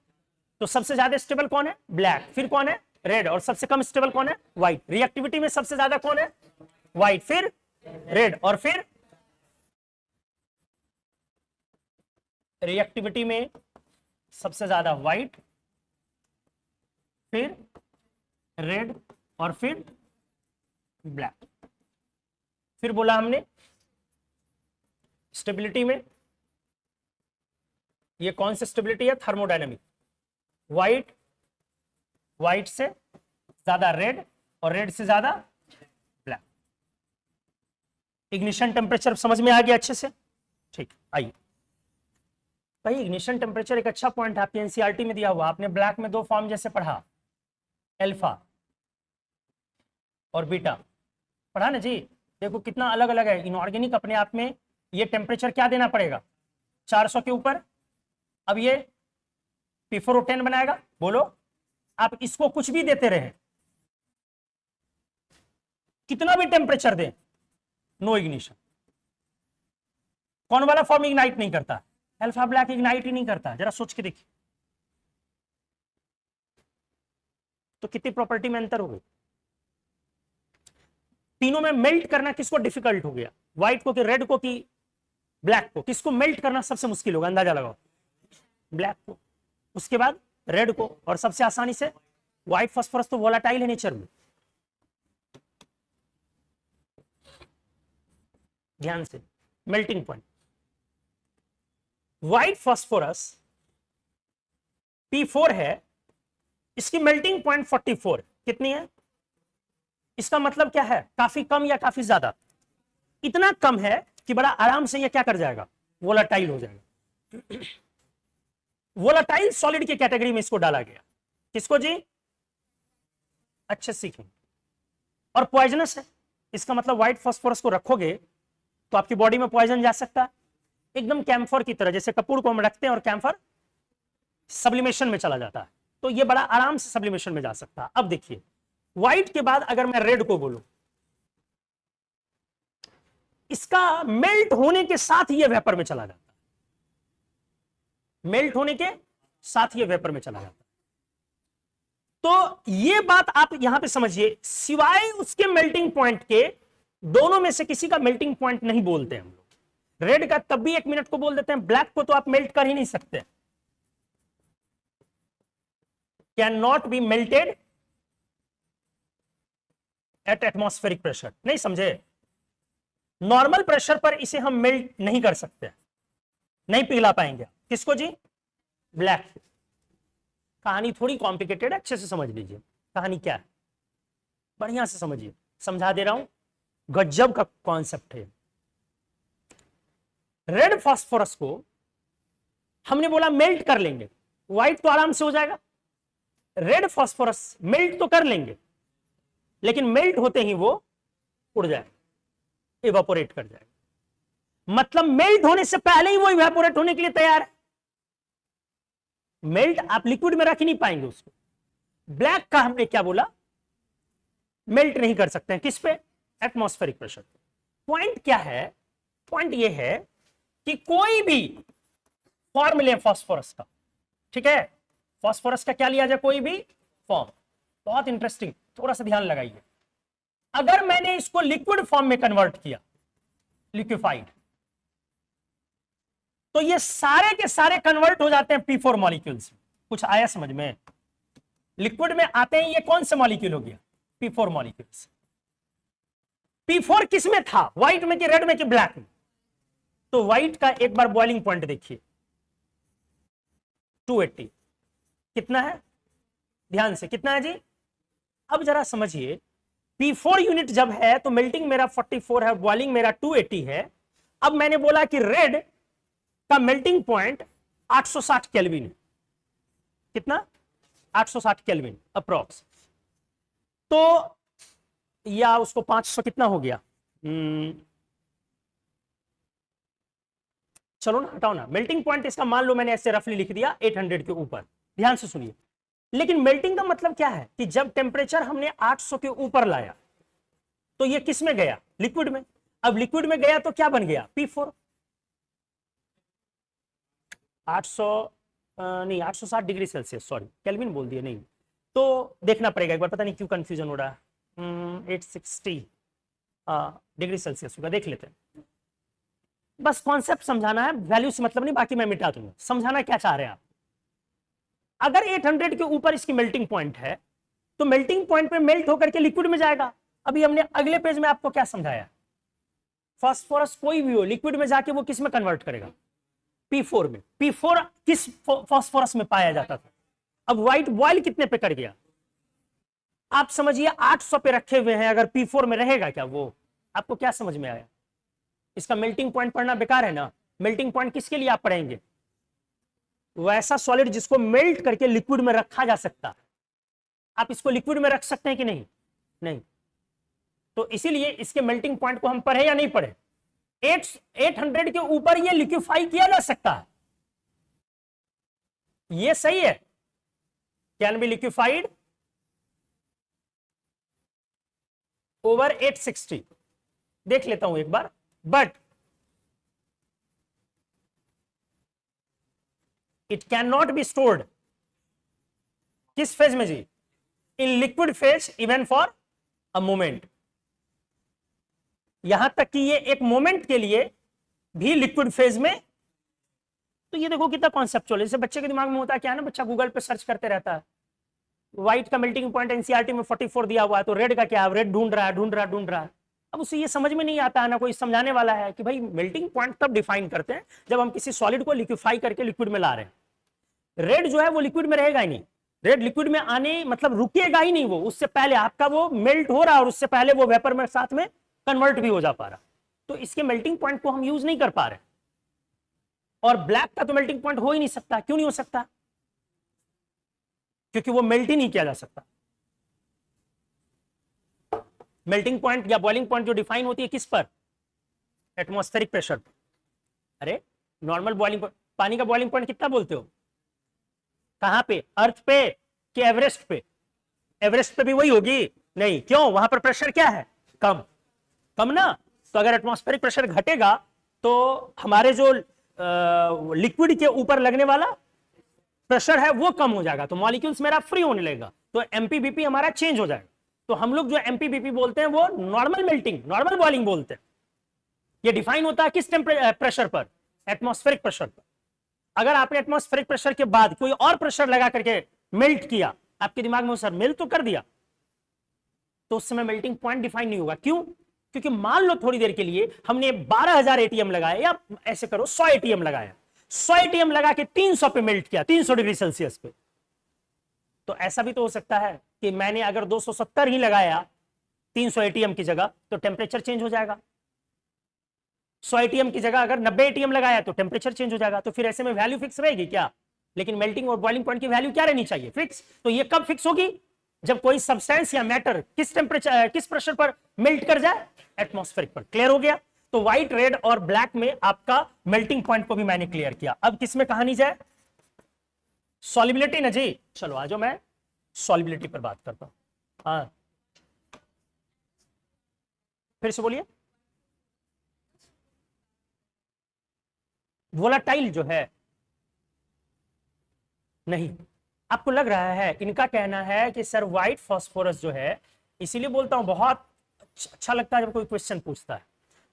तो सबसे ज्यादा स्टेबल कौन है, ब्लैक, फिर कौन है, रेड, और सबसे कम स्टेबल कौन है, व्हाइट। रिएक्टिविटी में सबसे ज्यादा कौन है, व्हाइट, फिर रेड, और फिर रिएक्टिविटी में सबसे ज्यादा व्हाइट, फिर रेड, और फिर ब्लैक। फिर बोला हमने स्टेबिलिटी में, ये कौन सी स्टेबिलिटी है, थर्मोडायनेमिक, व्हाइट, व्हाइट से ज्यादा रेड, और रेड से ज्यादा ब्लैक। इग्निशन टेम्परेचर समझ में आ गया अच्छे से, ठीक। आइए भाई, इग्निशन टेम्परेचर एक अच्छा पॉइंट है, आपके एनसीईआरटी में दिया हुआ। आपने ब्लैक में दो फॉर्म जैसे पढ़ा, अल्फा और बीटा, पढ़ा ना जी। देखो कितना अलग अलग है। इनऑर्गेनिक अपने आप में ये टेम्परेचर क्या देना पड़ेगा, 400 के ऊपर। अब ये P4O10 बनाएगा, बोलो आप इसको कुछ भी देते रहे, कितना भी टेम्परेचर दे, नो इग्निशन। कौन वाला फॉर्म इग्नाइट नहीं करता, अल्फा ब्लैक इग्नाइट ही नहीं करता। जरा सोच के देखिए, तो कितनी प्रॉपर्टी में अंतर हो गई। तीनों में मेल्ट करना किसको डिफिकल्ट हो गया, व्हाइट को कि रेड को कि ब्लैक को, किसको मेल्ट करना सबसे मुश्किल होगा, अंदाजा लगाओ, ब्लैक को, उसके बाद रेड को, और सबसे आसानी से व्हाइट। फास्फोरस तो वोलाटाइल है नेचर में, ध्यान से, melting point. White phosphorus P4 है, इसकी मेल्टिंग पॉइंट 44 कितनी है, इसका मतलब क्या है, काफी कम या काफी ज्यादा, इतना कम है कि बड़ा आराम से ये क्या कर जाएगा, वोलाटाइल हो जाएगा। वोलाटाइल सॉलिड की कैटेगरी में इसको डाला गया, किसको जी, अच्छे सीखें। और पॉइजनस है, इसका मतलब व्हाइट फास्फोरस को रखोगे तो आपकी बॉडी में पॉइजन जा सकता है, एकदम कैम्फर की तरह। जैसे कपूर को हम रखते हैं और कैम्फर सब्लिमेशन में चला जाता है, तो ये बड़ा आराम से सब्लिमेशन में जा सकता है। अब देखिए, व्हाइट के बाद अगर मैं रेड को बोलूं, इसका मेल्ट होने के साथ ही ये वेपर में चला जाता है, मेल्ट होने के साथ ये वेपर में चला जाता है। तो ये बात आप यहां पे समझिए, सिवाय उसके मेल्टिंग पॉइंट के, दोनों में से किसी का मेल्टिंग पॉइंट नहीं बोलते हम लोग। रेड का तब भी 1 मिनट को बोल देते हैं, ब्लैक को तो आप मेल्ट कर ही नहीं सकते, can not be melted at atmospheric pressure. नहीं समझे, नॉर्मल प्रेशर पर इसे हम मेल्ट नहीं कर सकते, नहीं पिघला पाएंगे। किसको जी, ब्लैक। कहानी थोड़ी कॉम्प्लिकेटेड है, अच्छे से समझ लीजिए कहानी क्या है, बढ़िया से समझिए, समझा दे रहा हूं, गजब का कॉन्सेप्ट है। रेड फास्फोरस को हमने बोला मेल्ट कर लेंगे, व्हाइट तो आराम से हो जाएगा। रेड फास्फोरस मेल्ट तो कर लेंगे, लेकिन मेल्ट होते ही वो उड़ जाएगा, इवापोरेट कर जाएगा। मतलब मेल्ट होने से पहले ही वो इवापोरेट होने के लिए तैयार है। मेल्ट आप लिक्विड में रख ही नहीं पाएंगे उसको। ब्लैक का हमने क्या बोला, मेल्ट नहीं कर सकते हैं, किस पे, एटमॉस्फेरिक प्रेशर। पॉइंट क्या है, पॉइंट ये है कि कोई भी फॉर्म ले फास्फोरस का, ठीक है, फास्फोरस का क्या लिया जाए, कोई भी फॉर्म। बहुत इंटरेस्टिंग, थोड़ा सा ध्यान लगाइए। अगर मैंने इसको लिक्विड फॉर्म में कन्वर्ट किया, लिक्विफाइड, तो ये सारे के सारे कन्वर्ट हो जाते हैं P4 मॉलिक्यूल्स। कुछ आया समझ में, लिक्विड में आते हैं ये कौन से मॉलिक्यूल हो गया, P4 मॉलिक्यूल्स। P4 किस में था, व्हाइट में कि रेड में कि ब्लैक में, तो व्हाइट का एक बार बॉइलिंग पॉइंट देखिए, 280 कितना है, ध्यान से कितना है जी। अब जरा समझिए, P4 यूनिट जब है तो मेल्टिंग मेरा 44 है, बॉइलिंग मेरा 280 है। अब मैंने बोला कि रेड का मेल्टिंग पॉइंट 860 केल्विन है, कितना, 860 केल्विन अप्रोक्स। तो या उसको 500 कितना हो गया, चलो ना हटाओ ना, मेल्टिंग पॉइंट इसका मान लो मैंने ऐसे रफली लिख दिया 800 के ऊपर, ध्यान से सुनिए। लेकिन मेल्टिंग का मतलब क्या है कि जब टेम्परेचर हमने 800 के ऊपर लाया तो ये किस में गया, लिक्विड में। अब लिक्विड में गया तो क्या बन गया, P4। 800 नहीं 860 डिग्री सेल्सियस, सॉरी केल्विन बोल दिया, नहीं तो देखना पड़ेगा एक बार, पता नहीं क्यों कंफ्यूजन हो रहा है। 860 डिग्री सेल्सियस होगा, देख लेते हैं। बस कॉन्सेप्ट समझाना है, वैल्यू से मतलब नहीं, बाकी मैं मिटा दूंगा। समझाना क्या चाह रहे हैं आप। अगर 800 के ऊपर इसकी मेल्टिंग पॉइंट है तो मेल्टिंग पॉइंट पे मेल्ट होकर के लिक्विड में जाएगा। अभी हमने अगले पेज में आपको क्या समझाया, फास्फोरस कोई भी हो लिक्विड में जाके वो किस में कन्वर्ट करेगा, P4 में। P4 किस फास्फोरस में पाया जाता था। अब व्हाइट बॉयल कितने पे कर गया, आप समझिए 800 पे रखे हुए हैं, अगर P4 में रहेगा क्या वो, आपको क्या समझ में आया। इसका मेल्टिंग पॉइंट पढ़ना बेकार है ना। मेल्टिंग पॉइंट किसके लिए आप पढ़ेंगे, वैसा सॉलिड जिसको मेल्ट करके लिक्विड में रखा जा सकता है। आप इसको लिक्विड में रख सकते हैं कि नहीं, नहीं। तो इसीलिए इसके मेल्टिंग पॉइंट को हम पढ़े या नहीं पढ़े। 800 के ऊपर ये लिक्विफाई किया जा सकता है, ये सही है, कैन बी लिक्विफाइड ओवर 860। देख लेता हूं एक बार, but it can not be stored किस फेज में जी, in liquid phase even for a moment. यहां तक कि ये एक मोमेंट के लिए भी लिक्विड फेज में। तो ये देखो कितना कॉन्सेप्चुअल है। जैसे बच्चे के दिमाग में होता है क्या है ना, बच्चा गूगल पे सर्च करते रहता है, व्हाइट का मेल्टिंग पॉइंट एनसीईआरटी में 44 दिया हुआ है, तो रेड का क्या है, रेड ढूंढ रहा है। अब उसे ये समझ में नहीं आता है ना, कोई समझाने वाला है कि भाई मेल्टिंग पॉइंट तब डिफाइन करते हैं जब हम किसी सॉलिड को लिक्विफाई करके लिक्विड में ला रहे हैं। रेड जो है वो लिक्विड में रहेगा ही नहीं, रेड लिक्विड में आने मतलब रुकेगा ही नहीं, वो उससे पहले आपका वो मेल्ट हो रहा है और उससे पहले वो वेपर में साथ में कन्वर्ट भी हो जा पा रहा। तो इसके मेल्टिंग पॉइंट को हम यूज नहीं कर पा रहे। और ब्लैक का तो मेल्टिंग पॉइंट हो ही नहीं सकता। क्यों नहीं हो सकता, क्योंकि वो मेल्ट ही नहीं किया जा सकता। मेल्टिंग पॉइंट या बॉइलिंग पॉइंट जो डिफाइन होती है किस पर, एटमॉस्फेरिक प्रेशर पर। अरे नॉर्मल बॉइलिंग, पानी का बॉइलिंग पॉइंट कितना बोलते हो, कहां पे, अर्थ पे कि एवरेस्ट पे। एवरेस्ट पे भी वही होगी, नहीं क्यों, वहां पर प्रेशर क्या है, कम ना। तो अगर एटमॉस्फेरिक प्रेशर घटेगा तो हमारे जो लिक्विड के ऊपर लगने वाला प्रेशर है वो कम हो जाएगा, तो मॉलिक्यूल्स मेरा फ्री होने लगेगा, तो एमपीबीपी हमारा चेंज हो जाएगा। तो हम लोग जो एमपीबीपी बोलते हैं वो नॉर्मल मेल्टिंग, नॉर्मल बॉइलिंग बोलते हैं। ये डिफाइन होता है किस प्रेशर पर, एटमॉस्फेरिक प्रेशर पर। अगर आपने एटमॉस्फेरिक प्रेशर के बाद कोई और प्रेशर लगा करके मेल्ट किया, आपके दिमाग में सर मेल्ट तो कर दिया, तो उस समय मेल्टिंग पॉइंट डिफाइन नहीं होगा। क्यों, क्योंकि मान लो थोड़ी देर के लिए हमने 12,000 एटीएम लगाया, या ऐसे करो 100 एटीएम लगाया, 100 एटीएम लगा के 300 पे मेल्ट किया, 300 डिग्री सेल्सियस पे। तो ऐसा भी तो हो सकता है कि मैंने अगर 270 ही लगाया 300 एटीएम की जगह, तो टेम्परेचर चेंज हो जाएगा। 100 एटीएम की जगह अगर 90 एटीएम लगाया तो टेम्परेचर चेंज हो जाएगा। तो फिर ऐसे में वैल्यू फिक्स रहेगी क्या, लेकिन मेल्टिंग और बॉइलिंग पॉइंट की वैल्यू क्या रहनी चाहिए, फिक्स। तो ये कब फिक्स होगी, जब कोई सब्सटेंस या मैटर किस टेम्परेचर किस प्रेशर पर मेल्ट कर जाए, एटमॉस्फेरिक पर। क्लियर हो गया। तो व्हाइट, रेड और ब्लैक में आपका मेल्टिंग पॉइंट को भी मैंने क्लियर किया। अब किस में कहानी जाए, सॉल्युबिलिटी ना जी। चलो आज मैं सॉल्युबिलिटी पर बात करता हूं। हाँ फिर से बोलिए। वोलाटाइल जो है, नहीं आपको लग रहा है, इनका कहना है कि सर व्हाइट फास्फोरस जो है, इसीलिए बोलता हूं बहुत अच्छा लगता है जब कोई क्वेश्चन पूछता है।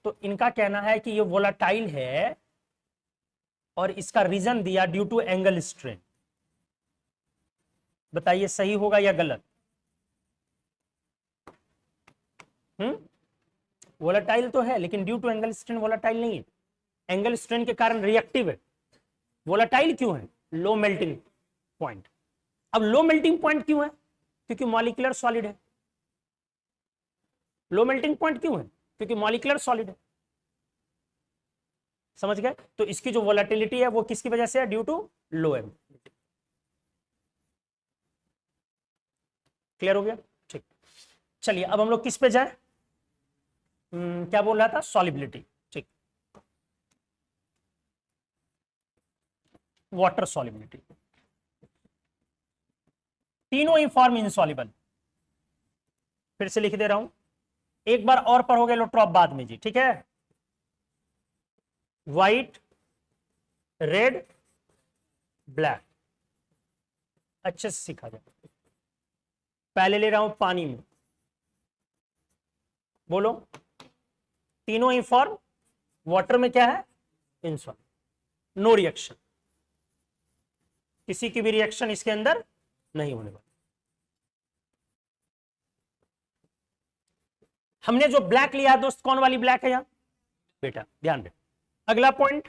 तो इनका कहना है कि ये वोलाटाइल है और इसका रीजन दिया ड्यू टू एंगल स्ट्रेन। बताइए सही होगा या गलत। वोलाटाइल तो है लेकिन due to angle strain volatile नहीं है। एंगल स्ट्रेन के कारण रिएक्टिव है। वोलाटाइल क्यों है, लो मेल्टिंग पॉइंट। अब लो मेल्टिंग पॉइंट क्यों है? क्योंकि मॉलिक्यूलर सॉलिड है। लो मेल्टिंग पॉइंट क्यों है? क्योंकि मॉलिक्यूलर सॉलिड है। समझ गए? तो इसकी जो वोलेटिलिटी है वो किसकी वजह से है? Due to low M. Clear हो गया? ठीक, चलिए अब हम लोग किस पे जाए? क्या बोल रहा था? सॉलिबिलिटी। ठीक, वाटर सॉलिबिलिटी। तीनों ही फॉर्म इनसॉल्युबल। फिर से लिख दे रहा हूं, एक बार और पढ़ोगे एलोट्रॉप बाद में जी, ठीक है? व्हाइट, रेड, ब्लैक, अच्छे से सीखा जाए। पहले ले रहा हूं पानी में, बोलो। तीनों ही फॉर्म वाटर में क्या है? इनसॉल्युबल। नो रिएक्शन, किसी की भी रिएक्शन इसके अंदर नहीं होने वाली। हमने जो ब्लैक लिया दोस्त, कौन वाली ब्लैक है यहां बेटा? ध्यान दे। अगला पॉइंट,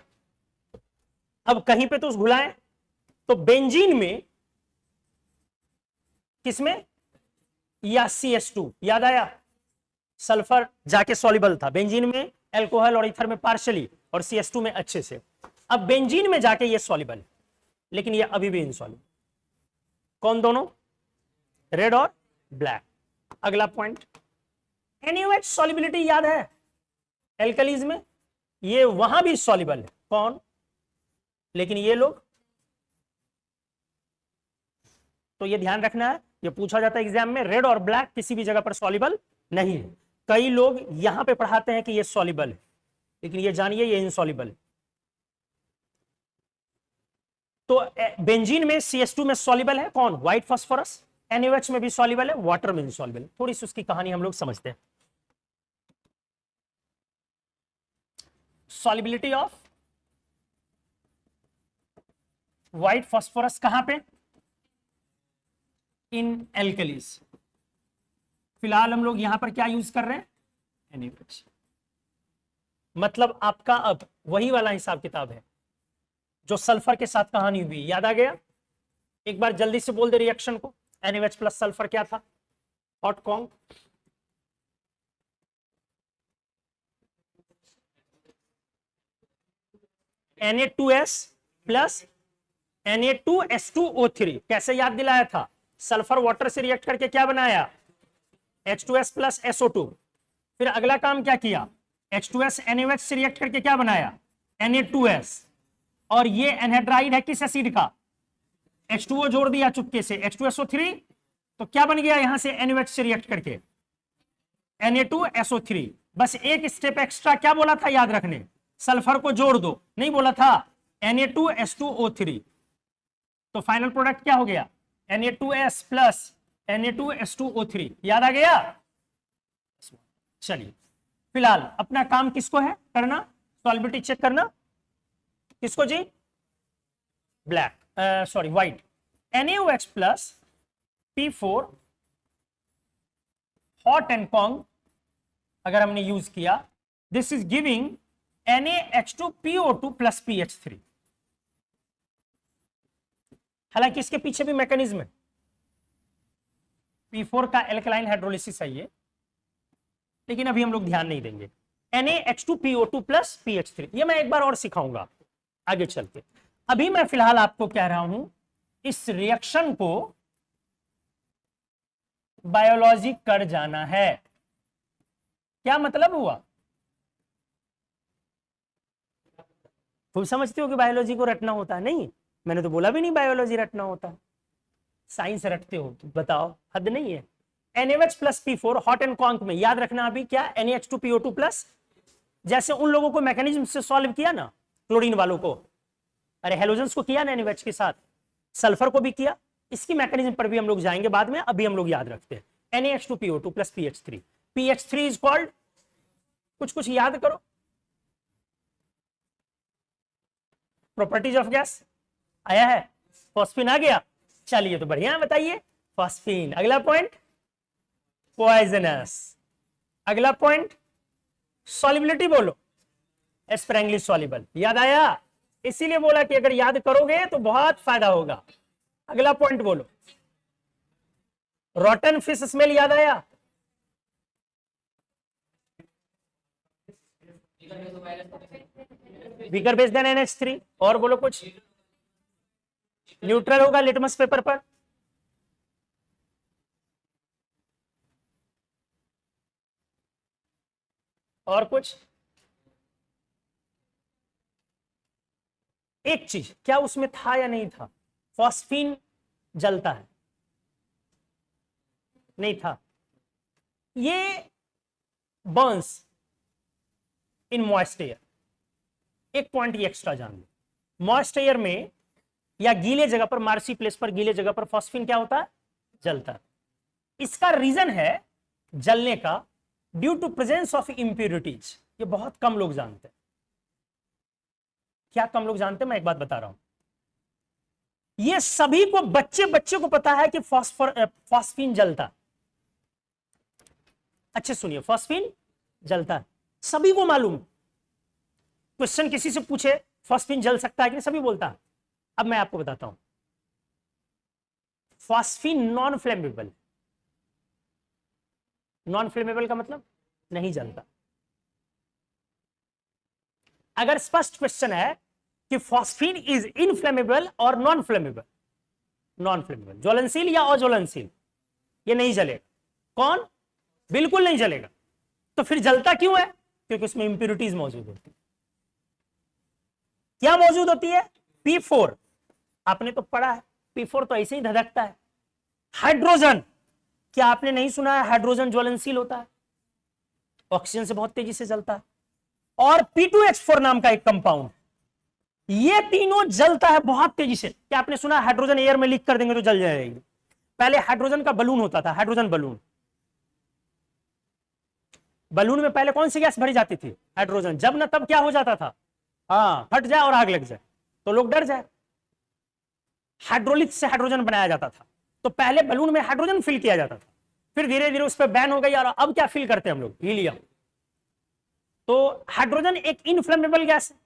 अब कहीं पे तो उस घुलाएं, तो बेंजीन में, किसमें? या CH2, याद आया? सल्फर जाके सॉल्युबल था बेंजीन में, अल्कोहल और ईथर में पार्शियली, और CH2 में अच्छे से। अब बेंजीन में जाके ये सॉल्युबल है, लेकिन ये अभी भी इनसॉल्युबल। कौन दोनों? रेड और ब्लैक। अगला पॉइंट, NaOH सॉल्युबिलिटी याद है? एल्कलीज में ये वहां भी सॉल्युबल है। कौन? लेकिन ये लोग, तो ये ध्यान रखना है, ये पूछा जाता है एग्जाम में, रेड और ब्लैक किसी भी जगह पर सॉल्युबल नहीं है। कई लोग यहां पे पढ़ाते हैं कि ये सॉल्युबल है, लेकिन ये जानिए ये इनसॉल्युबल है। तो बेंजीन में CH2 में सॉल्युबल है कौन? White phosphorus. NaOH में भी सॉल्युबल है, वाटर में इनसॉल्युबल है। थोड़ी सी उसकी कहानी हम लोग समझते हैं। सॉल्युबिलिटी ऑफ व्हाइट फास्फोरस कहां पे? इन एल्कलीज। फिलहाल हम लोग यहां पर क्या यूज कर रहे हैं? NaOH। मतलब आपका अब वही वाला हिसाब किताब है जो सल्फर के साथ कहानी हुई, याद आ गया? एक बार जल्दी से बोल दे रिएक्शन को। NaOH प्लस सल्फर क्या था? Hot Kong. Na2S plus Na2S2O3। कैसे याद दिलाया था? सल्फर वाटर से रिएक्ट करके क्या बनाया? H2S plus SO2। फिर अगला काम क्या किया? H2S NaOH से रिएक्ट करके क्या बनाया? Na2S। और ये एनहाइड्राइड है किस एसिड का? H2O जोड़ दिया चुपके से, H2SO3। तो क्या बन गया यहां से NaOH से रिएक्ट करके? Na2SO3। बस एक स्टेप एक्स्ट्रा क्या बोला था याद रखने? सल्फर को जोड़ दो, नहीं बोला था? Na2S2O3। तो फाइनल प्रोडक्ट क्या हो गया? Na2S plus Na2S2O3। याद आ गया? चलिए, फिलहाल अपना काम किसको है करना? सॉल्युबिलिटी चेक करना। किसको जी? Black, sorry white. NaOH plus P4 hot and conc अगर हमने यूज किया, this is giving NaH2PO2 plus PH3। हालांकि इसके पीछे भी मैकेनिज्म है। P4 का एल्कलाइन हाइड्रोलिसिस है ये, लेकिन अभी हम लोग ध्यान नहीं देंगे। NaH2PO2 प्लस PH3 ये मैं एक बार और सिखाऊंगा आगे चल के। अभी मैं फिलहाल आपको कह रहा हूं इस रिएक्शन को बायोलॉजी कर जाना है। क्या मतलब हुआ? तुम समझते हो कि बायोलॉजी को रटना होता है? नहीं, मैंने तो बोला भी नहीं बायोलॉजी रटना होता है। साइंस रटते हो तो बताओ, हद नहीं है। NaOH plus P4 hot and conc में याद रखना अभी क्या? NaH2PO2 plus. जैसे उन लोगों को मैकेनिज्म से सॉल्व किया ना, क्लोरीन वालों को, अरे हेलोजेंस को किया ना NaOH के साथ, सल्फर को भी किया। इसकी मैकेनिज्म पर भी हम लोग जाएंगे बाद में, अभी हम लोग याद रखते हैं NaH2PO2 plus PH3। PH3 is called, कुछ याद करो। प्रॉपर्टीज ऑफ गैस आया है? फॉस्फीन आ गया? चलिए तो बढ़िया, बताइए फॉस्फीन। अगला पॉइंट पॉइजनस। अगला पॉइंट सॉल्युबिलिटी बोलो, एस्पेरेंटली सॉल्युबल। याद आया? इसीलिए बोला कि अगर याद करोगे तो बहुत फायदा होगा। अगला पॉइंट बोलो। रॉटन फिश स्मेल याद आया? Weaker base than NH3। और बोलो कुछ। न्यूट्रल होगा लिटमस पेपर पर। और कुछ? एक चीज क्या उसमें था या नहीं था? फॉस्फीन जलता है, नहीं था। ये बर्न्स इन मॉइस्ट एयर। एक पॉइंट ये एक्स्ट्रा जान लो, मॉइस्ट एयर में या गीले जगह पर, मार्सी प्लेस पर, गीले जगह पर फॉस्फीन क्या होता है? जलता है। इसका रीजन है जलने का due to presence of impurities. ये बहुत कम लोग जानते हैं। क्या कम लोग जानते हैं? मैं एक बात बता रहा हूं, ये सभी को, बच्चे बच्चे को पता है कि फॉस्फीन जलता है। अच्छे सुनिए, फॉस्फीन जलता है, सभी को मालूम। क्वेश्चन किसी से पूछे फॉस्फीन जल सकता है कि नहीं, सभी बोलता है। अब मैं आपको बताता हूं, phosphine non flammable. Non flammable का मतलब नहीं जलता। अगर स्पष्ट क्वेश्चन है कि फॉस्फीन इज इनफ्लेमेबल और नॉन फ्लेमेबल, नॉन फ्लेमेबल, ज्वलनशील या अज्वलनशील, ये नहीं जलेगा। कौन? बिल्कुल नहीं जलेगा। तो फिर जलता क्यों है? क्योंकि उसमें इंप्योरिटीज मौजूद होती है। क्या मौजूद होती है? P4। आपने तो पढ़ा है, P4 तो ऐसे ही धधकता है। हाइड्रोजन, क्या आपने नहीं सुना है हाइड्रोजन ज्वलनशील होता है, ऑक्सीजन से बहुत तेजी से जलता है। और P2H4 नाम का एक कंपाउंड, ये तीनों जलता है बहुत तेजी से। क्या आपने सुना हाइड्रोजन एयर में लीक कर देंगे तो जल जाएगी? पहले हाइड्रोजन का बलून होता था, हाइड्रोजन बलून। बलून में पहले कौन सी गैस भरी जाती थी? हाइड्रोजन। जब ना तब क्या हो जाता था? हाँ, फट जाए और आग लग जाए तो लोग डर जाए। हाइड्रोलिक से हाइड्रोजन बनाया जाता था। तो पहले बलून में हाइड्रोजन फिल किया जाता था, फिर धीरे धीरे उस पर बैन हो गई। और अब क्या फिल करते हैं हम लोग? हीलियम। तो हाइड्रोजन एक इनफ्लेमेबल गैस है,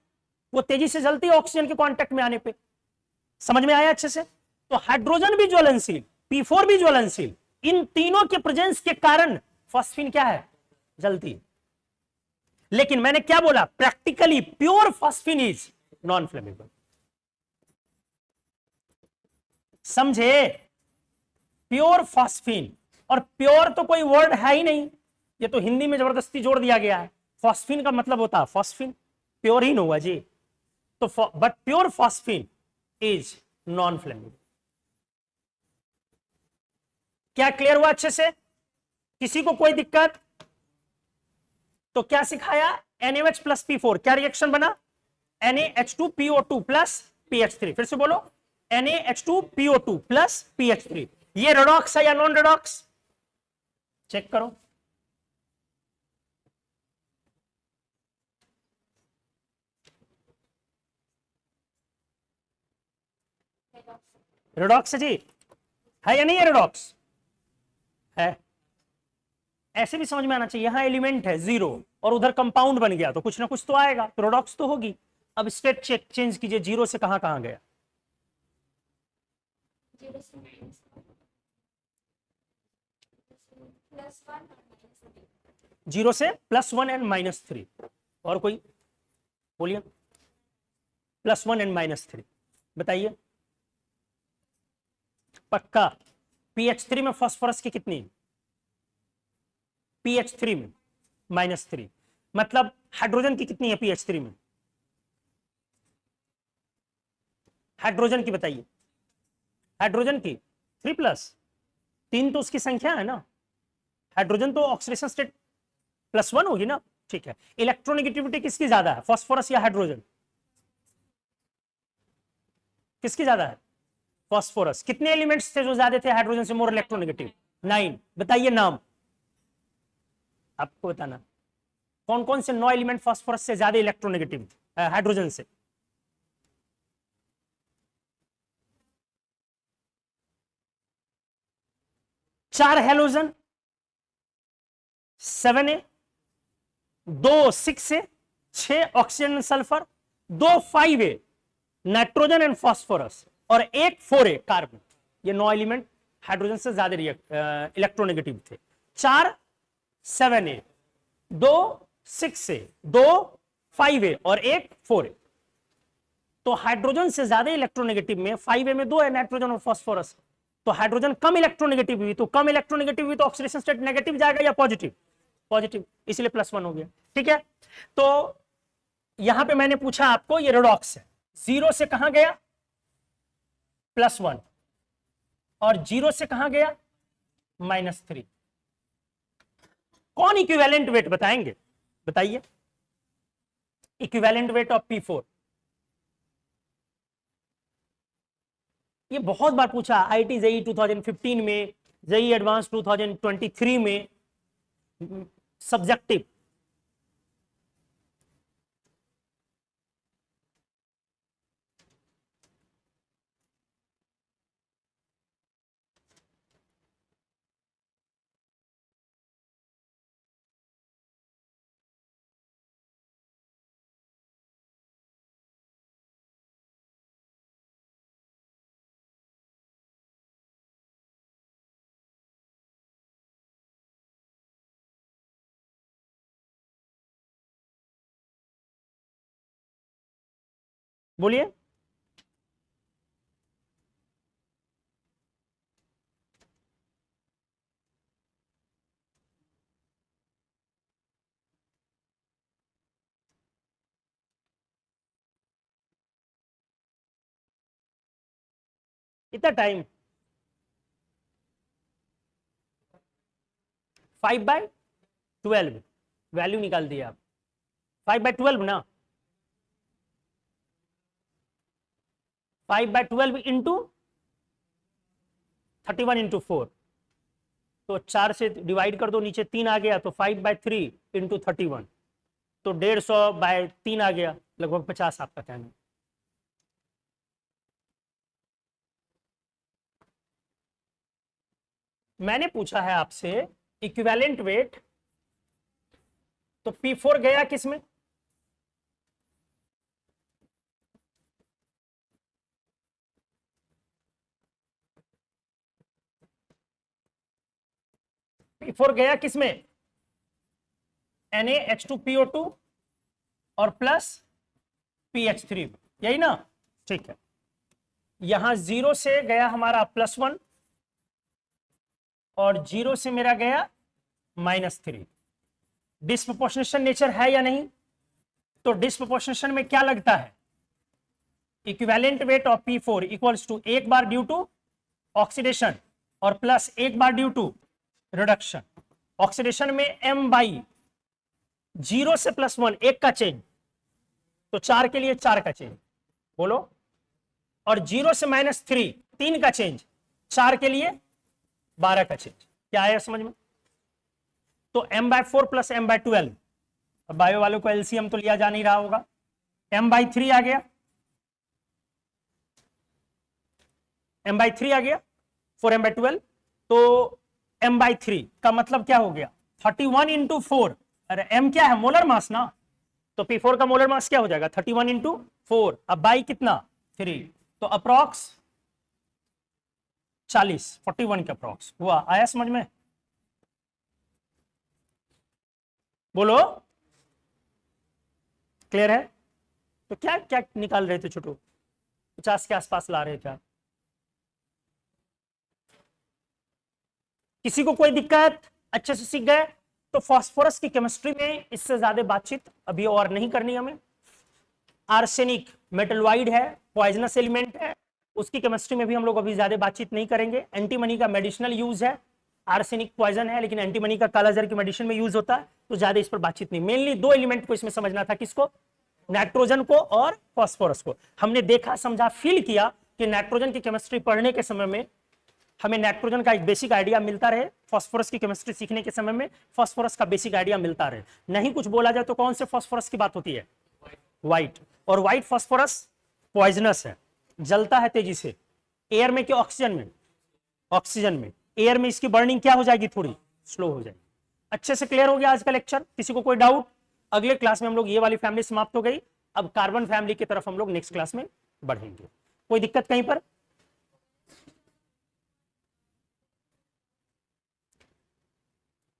वो तेजी से जलती है ऑक्सीजन के कांटेक्ट में आने पे। समझ में आया अच्छे से? तो हाइड्रोजन भी ज्वलनशील, P4 भी ज्वलनशील। इन तीनों के प्रेजेंस के कारण फॉस्फीन क्या है? जलती है। लेकिन मैंने क्या बोला? Practically pure phosphine is non flammable. समझे? Pure phosphine. और प्योर तो कोई वर्ड है ही नहीं, ये तो हिंदी में जबरदस्ती जोड़ दिया गया है। फॉस्फीन का मतलब होता है फॉस्फीन, प्योर ही न हुआ जी। तो but pure phosphine is non flammable. क्या क्लियर हुआ अच्छे से? किसी को कोई दिक्कत? तो क्या सिखाया? NaOH प्लस P4 क्या रिएक्शन बना? NaH2PO2 plus PH3। फिर से बोलो, NaH2PO2 प्लस PH3। ये रेडॉक्स है या नॉन रेडॉक्स? चेक करो। रेडॉक्स है जी, है या नहीं है? रेडॉक्स है। ऐसे भी समझ में आना चाहिए, यहां एलिमेंट है 0 और उधर कंपाउंड बन गया तो कुछ ना कुछ तो आएगा, तो रेडॉक्स तो होगी। अब स्टेट चेंज कीजिए, 0 से कहां कहां गया? 0 से +1 एंड -3। और कोई बोलिए? +1 एंड -3 बताइए। पक्का? PH3 में फास्फोरस की कितनी? PH3 में -3। मतलब हाइड्रोजन की कितनी है PH3 में? हाइड्रोजन की बताइए। हाइड्रोजन की 3+, 3 तो उसकी संख्या है ना। हाइड्रोजन तो ऑक्सीडेशन स्टेट +1 होगी ना। ठीक है, इलेक्ट्रोनेगेटिविटी किसकी ज्यादा है, फास्फोरस या हाइड्रोजन? किसकी ज्यादा है? फास्फोरस। कितने एलिमेंट्स थे जो ज्यादा थे हाइड्रोजन से मोर इलेक्ट्रोनेगेटिव? 9। बताइए नाम, आपको बताना। कौन कौन से 9 एलिमेंट फास्फोरस से ज्यादा इलेक्ट्रोनेगेटिव थे हाइड्रोजन से? चार halogen, 7A, 2 6A, 6 oxygen sulphur, 2 5A, nitrogen and phosphorus, और एक 4a कार्बन। ये 9 एलिमेंट हाइड्रोजन से ज्यादा इलेक्ट्रोनेगेटिव थे। 4 7a, 2 6a, 2 5a और एक 4a। तो हाइड्रोजन से ज्यादा इलेक्ट्रोनेगेटिव में 5a में 2 है नाइट्रोजन और फॉस्फोरस। तो हाइड्रोजन कम इलेक्ट्रोनेगेटिव हुई, तो कम इलेक्ट्रोनेगेटिव हुई तो ऑक्सीडेशन स्टेट नेगेटिव जाएगा या पॉजिटिव? पॉजिटिव, इसलिए +1 हो गया। ठीक है, तो यहां पे मैंने पूछा आपको, ये रेडॉक्स है, 0 से कहां गया? +1, और 0 से कहां गया? -3। कौन इक्विवेलेंट वेट बताएंगे? बताइए, इक्विवेलेंट वेट ऑफ P4। ये बहुत बार पूछा, IIT JEE 2015 में, JEE एडवांस 2023 में, सब्जेक्टिव। बोलिए, इतना टाइम? 5/12 वैल्यू निकाल दिया आप। 5/12 ना, 5/12 इंटू 31 इंटू 4, तो 4 से डिवाइड कर दो, नीचे 3 आ गया, तो 5/3 इंटू 31, तो 150/3 आ गया, लगभग 50 आपका कहना। मैंने पूछा है आपसे इक्विवेलेंट वेट, तो P4 गया किसमें? P4 गया किसमें? NaH2PO2 और प्लस PH3, यही ना? ठीक है, यहां 0 से गया हमारा +1 और 0 से मेरा गया -3। डिस्प्रोपोर्शनेशन नेचर है या नहीं? तो डिस्प्रोपोर्शनेशन में क्या लगता है? Equivalent weight of P4 equals to 1 बार ड्यू टू ऑक्सीडेशन और प्लस 1 बार ड्यू टू रिडक्शन। ऑक्सीडेशन में M/0 से +1 1 का चेंज, तो 4 के लिए 4 का चेंज, बोलो, और 0 से -3 3 का चेंज, 4 के लिए 12 का चेंज। क्या आया समझ में? तो M/4 प्लस M/12, बायो वालों को एलसीएम तो लिया जा नहीं रहा होगा, M/3 आ गया, M/3 आ गया 4M/12, तो M/3 का मतलब क्या हो गया? 31 इंटू 4, अरे M क्या है? मोलर मास ना, तो P4 का मोलर मास क्या हो जाएगा? 31 इंटू 4, अब बाई कितना? 3, तो अप्रॉक्स 40, 41 के अप्रॉक्स हुआ। आया समझ में? बोलो, क्लियर है? तो क्या क्या निकाल रहे थे छोटू? 50 के आसपास ला रहे थे आप। किसी को कोई दिक्कत? अच्छे से सीख गए? तो फास्फोरस की केमिस्ट्री में इससे ज्यादा बातचीत अभी और नहीं करनी हमें। आर्सेनिक मेटलवाइड है, पॉइजनस एलिमेंट है, उसकी केमिस्ट्री में भी हम लोग अभी ज्यादा बातचीत नहीं करेंगे। एंटीमनी का मेडिसिनल यूज है, आर्सेनिक पॉइजन है, लेकिन एंटीमनी का कालाजार की मेडिसिन में यूज होता है, तो ज्यादा इस पर बातचीत नहीं। मेनली 2 एलिमेंट को इसमें समझना था, किसको? नाइट्रोजन को और फास्फोरस को। हमने देखा, समझा, फील किया कि नाइट्रोजन की केमिस्ट्री पढ़ने के समय में हमें नाइट्रोजन का एक बेसिक आइडिया मिलता रहे, फास्फोरस की केमिस्ट्री सीखने के समय में फास्फोरस का बेसिक आइडिया मिलता रहे। नहीं कुछ बोला जाए तो कौन से फास्फोरस की बात होती है? व्हाइट। और व्हाइट फास्फोरस पॉइजनस है, जलता है तेजी से। एयर में कि ऑक्सीजन में? ऑक्सीजन में। एयर में इसकी बर्निंग क्या हो जाएगी? थोड़ी स्लो हो जाएगी। अच्छे से क्लियर हो गया आज का लेक्चर? किसी को कोई डाउट? अगले क्लास में हम लोग, ये वाली फैमिली समाप्त हो गई, अब कार्बन फैमिली की तरफ हम लोग नेक्स्ट क्लास में बढ़ेंगे। कोई दिक्कत कहीं पर?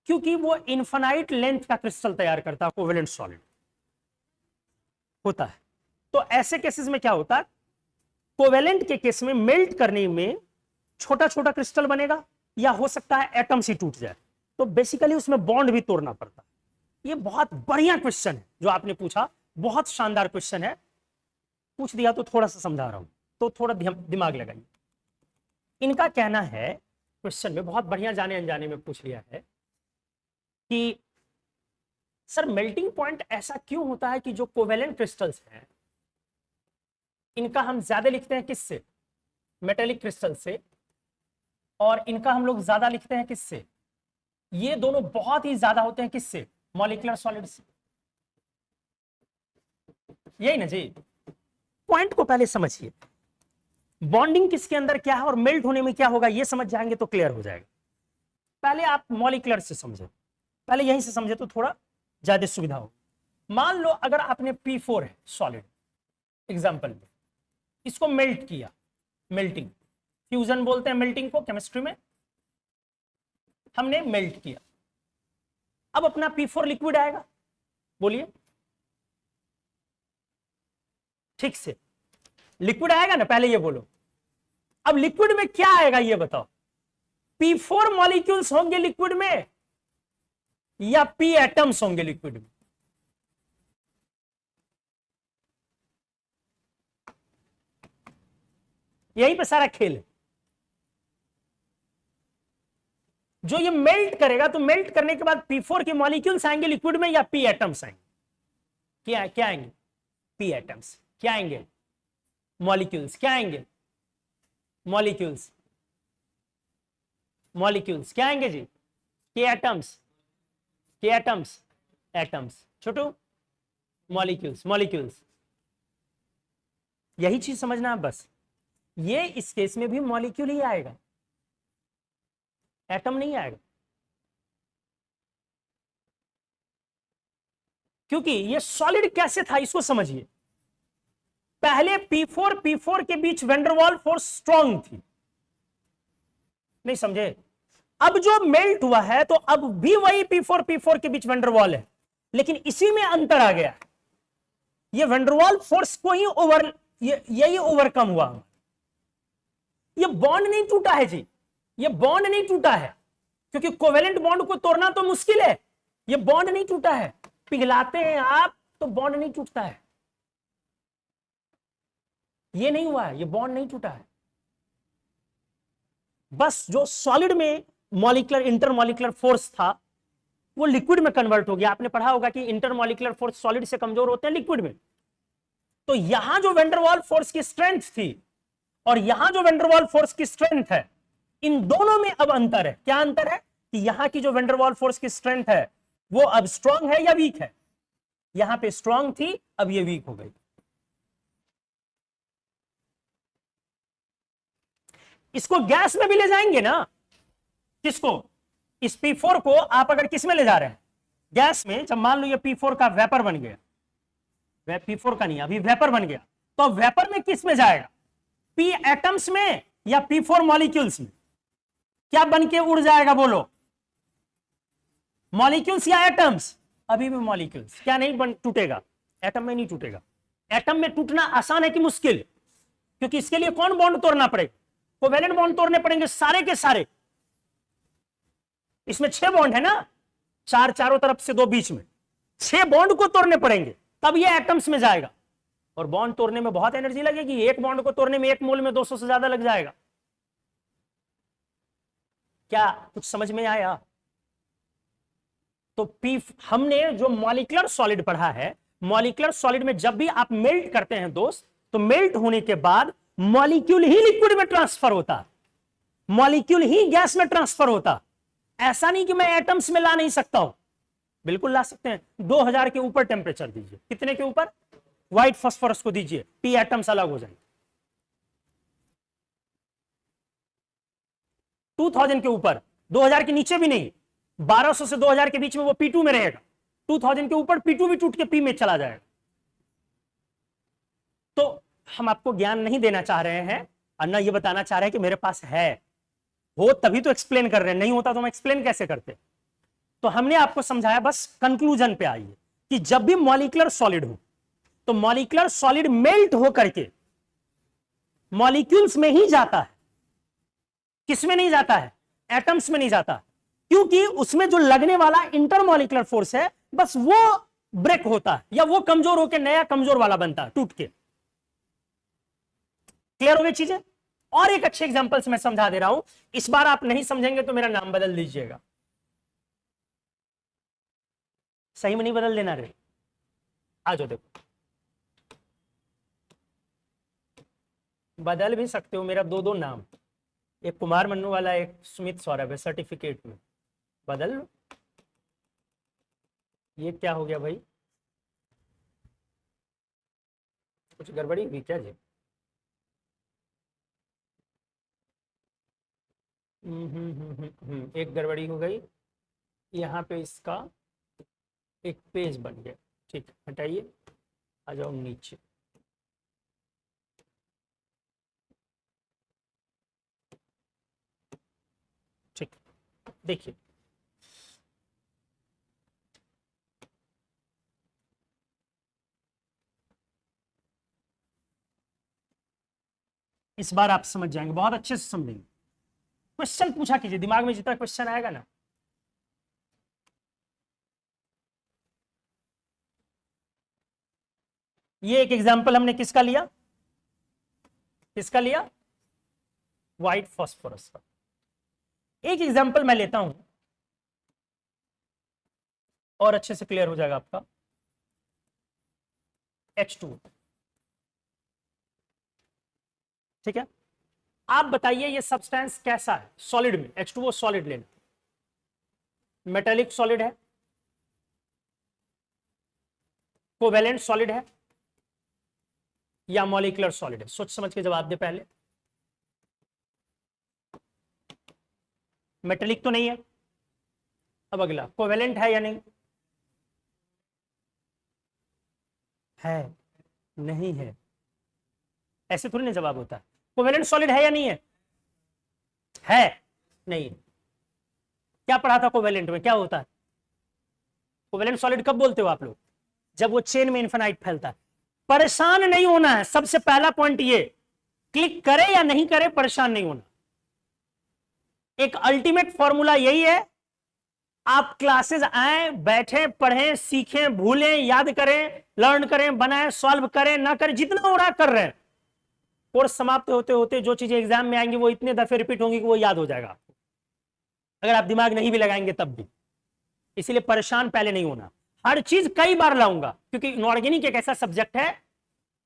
क्योंकि वो इनफाइनाइट लेंथ का क्रिस्टल तैयार करता है, कोवेलेंट सॉलिड होता है। तो ऐसे केसेस में क्या होता है, कोवेलेंट के केस में मेल्ट करने में छोटा छोटा क्रिस्टल बनेगा, या हो सकता है एटम्स ही टूट जाए, तो बेसिकली उसमें बॉन्ड भी तोड़ना पड़ता है। ये बहुत बढ़िया क्वेश्चन है जो आपने पूछा, बहुत शानदार क्वेश्चन है। पूछ दिया तो थोड़ा सा समझा रहा हूं, तो थोड़ा दिमाग लगाइए। इनका कहना है क्वेश्चन में, बहुत बढ़िया जाने अनजाने में पूछ लिया है कि सर मेल्टिंग पॉइंट ऐसा क्यों होता है कि जो कोवेलेंट क्रिस्टल्स हैं इनका हम ज्यादा लिखते हैं किससे, मेटेलिक क्रिस्टल से, और इनका हम लोग ज्यादा लिखते हैं किससे, ये दोनों बहुत ही ज्यादा होते हैं किससे, मॉलिक्यूलर सॉलिड से। यही ना जी, पॉइंट को पहले समझिए, बॉन्डिंग किसके अंदर क्या है और मेल्ट होने में क्या होगा, ये समझ जाएंगे तो क्लियर हो जाएगा। पहले आप मॉलिक्यूलर से समझे, पहले यहीं से समझे तो थोड़ा ज्यादा सुविधा हो। मान लो अगर आपने P4 है सॉलिड एग्जांपल में, इसको मेल्ट किया, मेल्टिंग, फ्यूजन बोलते हैं मेल्टिंग को केमिस्ट्री में, हमने मेल्ट किया। अब अपना P4 लिक्विड आएगा, बोलिए ठीक से, लिक्विड आएगा ना, पहले ये बोलो। अब लिक्विड में क्या आएगा ये बताओ, P4 मॉलिक्यूल्स होंगे लिक्विड में या P एटम्स होंगे लिक्विड में? यहीं पे सारा खेल है। जो ये मेल्ट करेगा तो मेल्ट करने के बाद P4 के मॉलिक्यूल्स आएंगे लिक्विड में या P एटम्स आएंगे? क्या आएंगे? P atoms. क्या आएंगे? मॉलिक्यूल्स। क्या आएंगे? मॉलिक्यूल्स। मॉलिक्यूल्स क्या आएंगे जी? के एटम्स। के एटम्स, एटम्स। छोटू, मॉलिक्यूल्स, मॉलिक्यूल्स। यही चीज समझना है बस। ये इस केस में भी मॉलिक्यूल ही आएगा, एटम नहीं आएगा, क्योंकि ये सॉलिड कैसे था इसको समझिए। पहले P4 के बीच वेंडरवॉल फोर्स स्ट्रांग थी, नहीं समझे? अब जो मेल्ट हुआ है तो अब भी वही P4 के बीच वेंडरवॉल है, लेकिन इसी में अंतर आ गया। ये वेंडरवॉल फोर्स को ही यही ओवरकम हुआ। ये बॉन्ड नहीं टूटा है जी, ये बॉन्ड नहीं टूटा है, क्योंकि कोवेलेंट बॉन्ड को तोड़ना तो मुश्किल है। ये बॉन्ड नहीं टूटा है, पिघलाते हैं आप तो बॉन्ड नहीं टूटता है। ये नहीं हुआ है, ये बॉन्ड नहीं टूटा है। बस जो सॉलिड में मॉलिक्यूलर इंटरमॉलिक्यूलर फोर्स था वो लिक्विड में कन्वर्ट हो गया। आपने पढ़ा होगा कि इंटरमॉलिक्यूलर फोर्स सॉलिड से कमजोर होते हैं लिक्विड में। तो यहां जो वेंडरवॉल फोर्स की स्ट्रेंथ थी और यहां जो वेंडरवॉल फोर्स की स्ट्रेंथ है, इन दोनों में अब अंतर है। क्या अंतर है? कि यहां की जो वेंडरवॉल फोर्स की स्ट्रेंथ है वो अब स्ट्रांग है या वीक है? यहां पे स्ट्रांग थी, अब ये वीक हो गई। इसको गैस में भी ले जाएंगे ना, किसको? इस P4 को आप अगर किस में ले जा रहे हैं? गैस में। जब मान लो ये P4 का वेपर बन गया, P4 का नहीं, अभी वेपर बन गया, तो वेपर में किस में जाएगा? P एटम्स में या P4 मॉलिक्यूल्स में? क्या बन के उड़ जाएगा बोलो? मॉलिक्यूल्स या एटम्स? अभी भी मॉलिक्यूल्स। क्या नहीं बन टूटेगा? एटम में नहीं टूटेगा। एटम में टूटना आसान है कि मुश्किल? क्योंकि इसके लिए कौन बॉन्ड तोड़ना पड़ेगा? कोवेलेंट बॉन्ड तोड़ने पड़ेंगे सारे के सारे। इसमें 6 बॉन्ड है ना, 4 चारों तरफ से 2 बीच में, 6 बॉन्ड को तोड़ने पड़ेंगे, तब ये एटम्स में जाएगा। और बॉन्ड तोड़ने में बहुत एनर्जी लगेगी। एक बॉन्ड को तोड़ने में 1 मोल में 200 से ज्यादा लग जाएगा। क्या कुछ समझ में आया? तो हमने जो मॉलिक्यूलर सॉलिड पढ़ा है, मॉलिक्यूलर सॉलिड में जब भी आप मेल्ट करते हैं दोस्त, तो मेल्ट होने के बाद मॉलिक्यूल ही लिक्विड में ट्रांसफर होता, मॉलिक्यूल ही गैस में ट्रांसफर होता। ऐसा नहीं कि मैं एटम्स में ला नहीं सकता हूं, बिल्कुल ला सकते हैं। 2000 के ऊपर टेम्परेचर दीजिए। कितने के ऊपर? व्हाइट फास्फोरस को दीजिए, P एटम्स अलग हो जाएंगे। 2000 के ऊपर, 2000 के नीचे भी नहीं, 1200 से 2000 के बीच में वो P2 में रहेगा। 2000 के ऊपर P2 भी टूट के P में चला जाएगा। तो हम आपको ज्ञान नहीं देना चाह रहे हैं और ना ये बताना चाह रहे हैं कि मेरे पास है, हो तभी तो एक्सप्लेन कर रहे हैं, नहीं होता तो हम एक्सप्लेन कैसे करते। तो हमने आपको समझाया, बस कंक्लूजन पे आइए कि जब भी मॉलिक्यूलर सॉलिड हो तो मॉलिक्यूलर सॉलिड मेल्ट हो करके मॉलिक्यूल्स में ही जाता है। किसमें नहीं जाता है? एटम्स में नहीं जाता, क्योंकि उसमें जो लगने वाला इंटरमॉलिक्यूलर फोर्स है बस वो ब्रेक होता है या वो कमजोर होकर नया कमजोर वाला बनता है, टूट के। क्लियर हो गई चीजें? और एक अच्छे एग्जांपल से मैं समझा दे रहा हूं, इस बार आप नहीं समझेंगे तो मेरा नाम बदल दीजिएगा। सही में नहीं बदल देना रे, आ जाओ देखो, बदल भी सकते हो मेरा दो दो नाम, एक कुमार मन्नू वाला, एक सुमित सौरभ है सर्टिफिकेट में, बदल लो। ये क्या हो गया भाई, कुछ गड़बड़ी हुई क्या जी? एक गड़बड़ी हो गई यहाँ पे, इसका एक पेज बन गया, ठीक, हटाइए, आ जाओ नीचे। ठीक, देखिए इस बार आप समझ जाएंगे, बहुत अच्छे से समझेंगे। क्वेश्चन पूछा कीजिए, दिमाग में जितना क्वेश्चन आएगा ना। ये एक एग्जांपल हमने किसका लिया, किसका लिया? व्हाइट फास्फोरस का। एक एग्जांपल मैं लेता हूं और अच्छे से क्लियर हो जाएगा आपका। H2, ठीक है, आप बताइए ये सब्सटेंस कैसा है? सॉलिड में H2O सॉलिड लेना, मेटेलिक सॉलिड है, कोवेलेंट सॉलिड है या मॉलिक्यूलर सॉलिड है? सोच समझ के जवाब दे पहले। मेटेलिक तो नहीं है। अब अगला, कोवेलेंट है या नहीं है? नहीं है, ऐसे थोड़ी ना जवाब होता है। कोवेलेंट सॉलिड है या नहीं है? है नहीं। क्या पढ़ा था कोवेलेंट में, क्या होता है? कोवेलेंट सॉलिड कब बोलते हो आप लोग? जब वो चेन में इन्फिनाइट फैलता है। परेशान नहीं होना है, सबसे पहला पॉइंट ये, क्लिक करे या नहीं करे परेशान नहीं होना। एक अल्टीमेट फॉर्मूला यही है, आप क्लासेस आए, बैठे, पढ़ें, सीखें, भूलें, याद करें, लर्न करें, बनाएं, सॉल्व करें, ना करें, जितना हो रहा कर रहे हैं, कोर्स समाप्त होते होते जो चीजें एग्जाम में आएंगी वो इतने दफे रिपीट होंगी कि वो याद हो जाएगा आपको, अगर आप दिमाग नहीं भी लगाएंगे तब भी। इसीलिए परेशान पहले नहीं होना, हर चीज कई बार लाऊंगा, क्योंकि इनऑर्गेनिक एक ऐसा सब्जेक्ट है,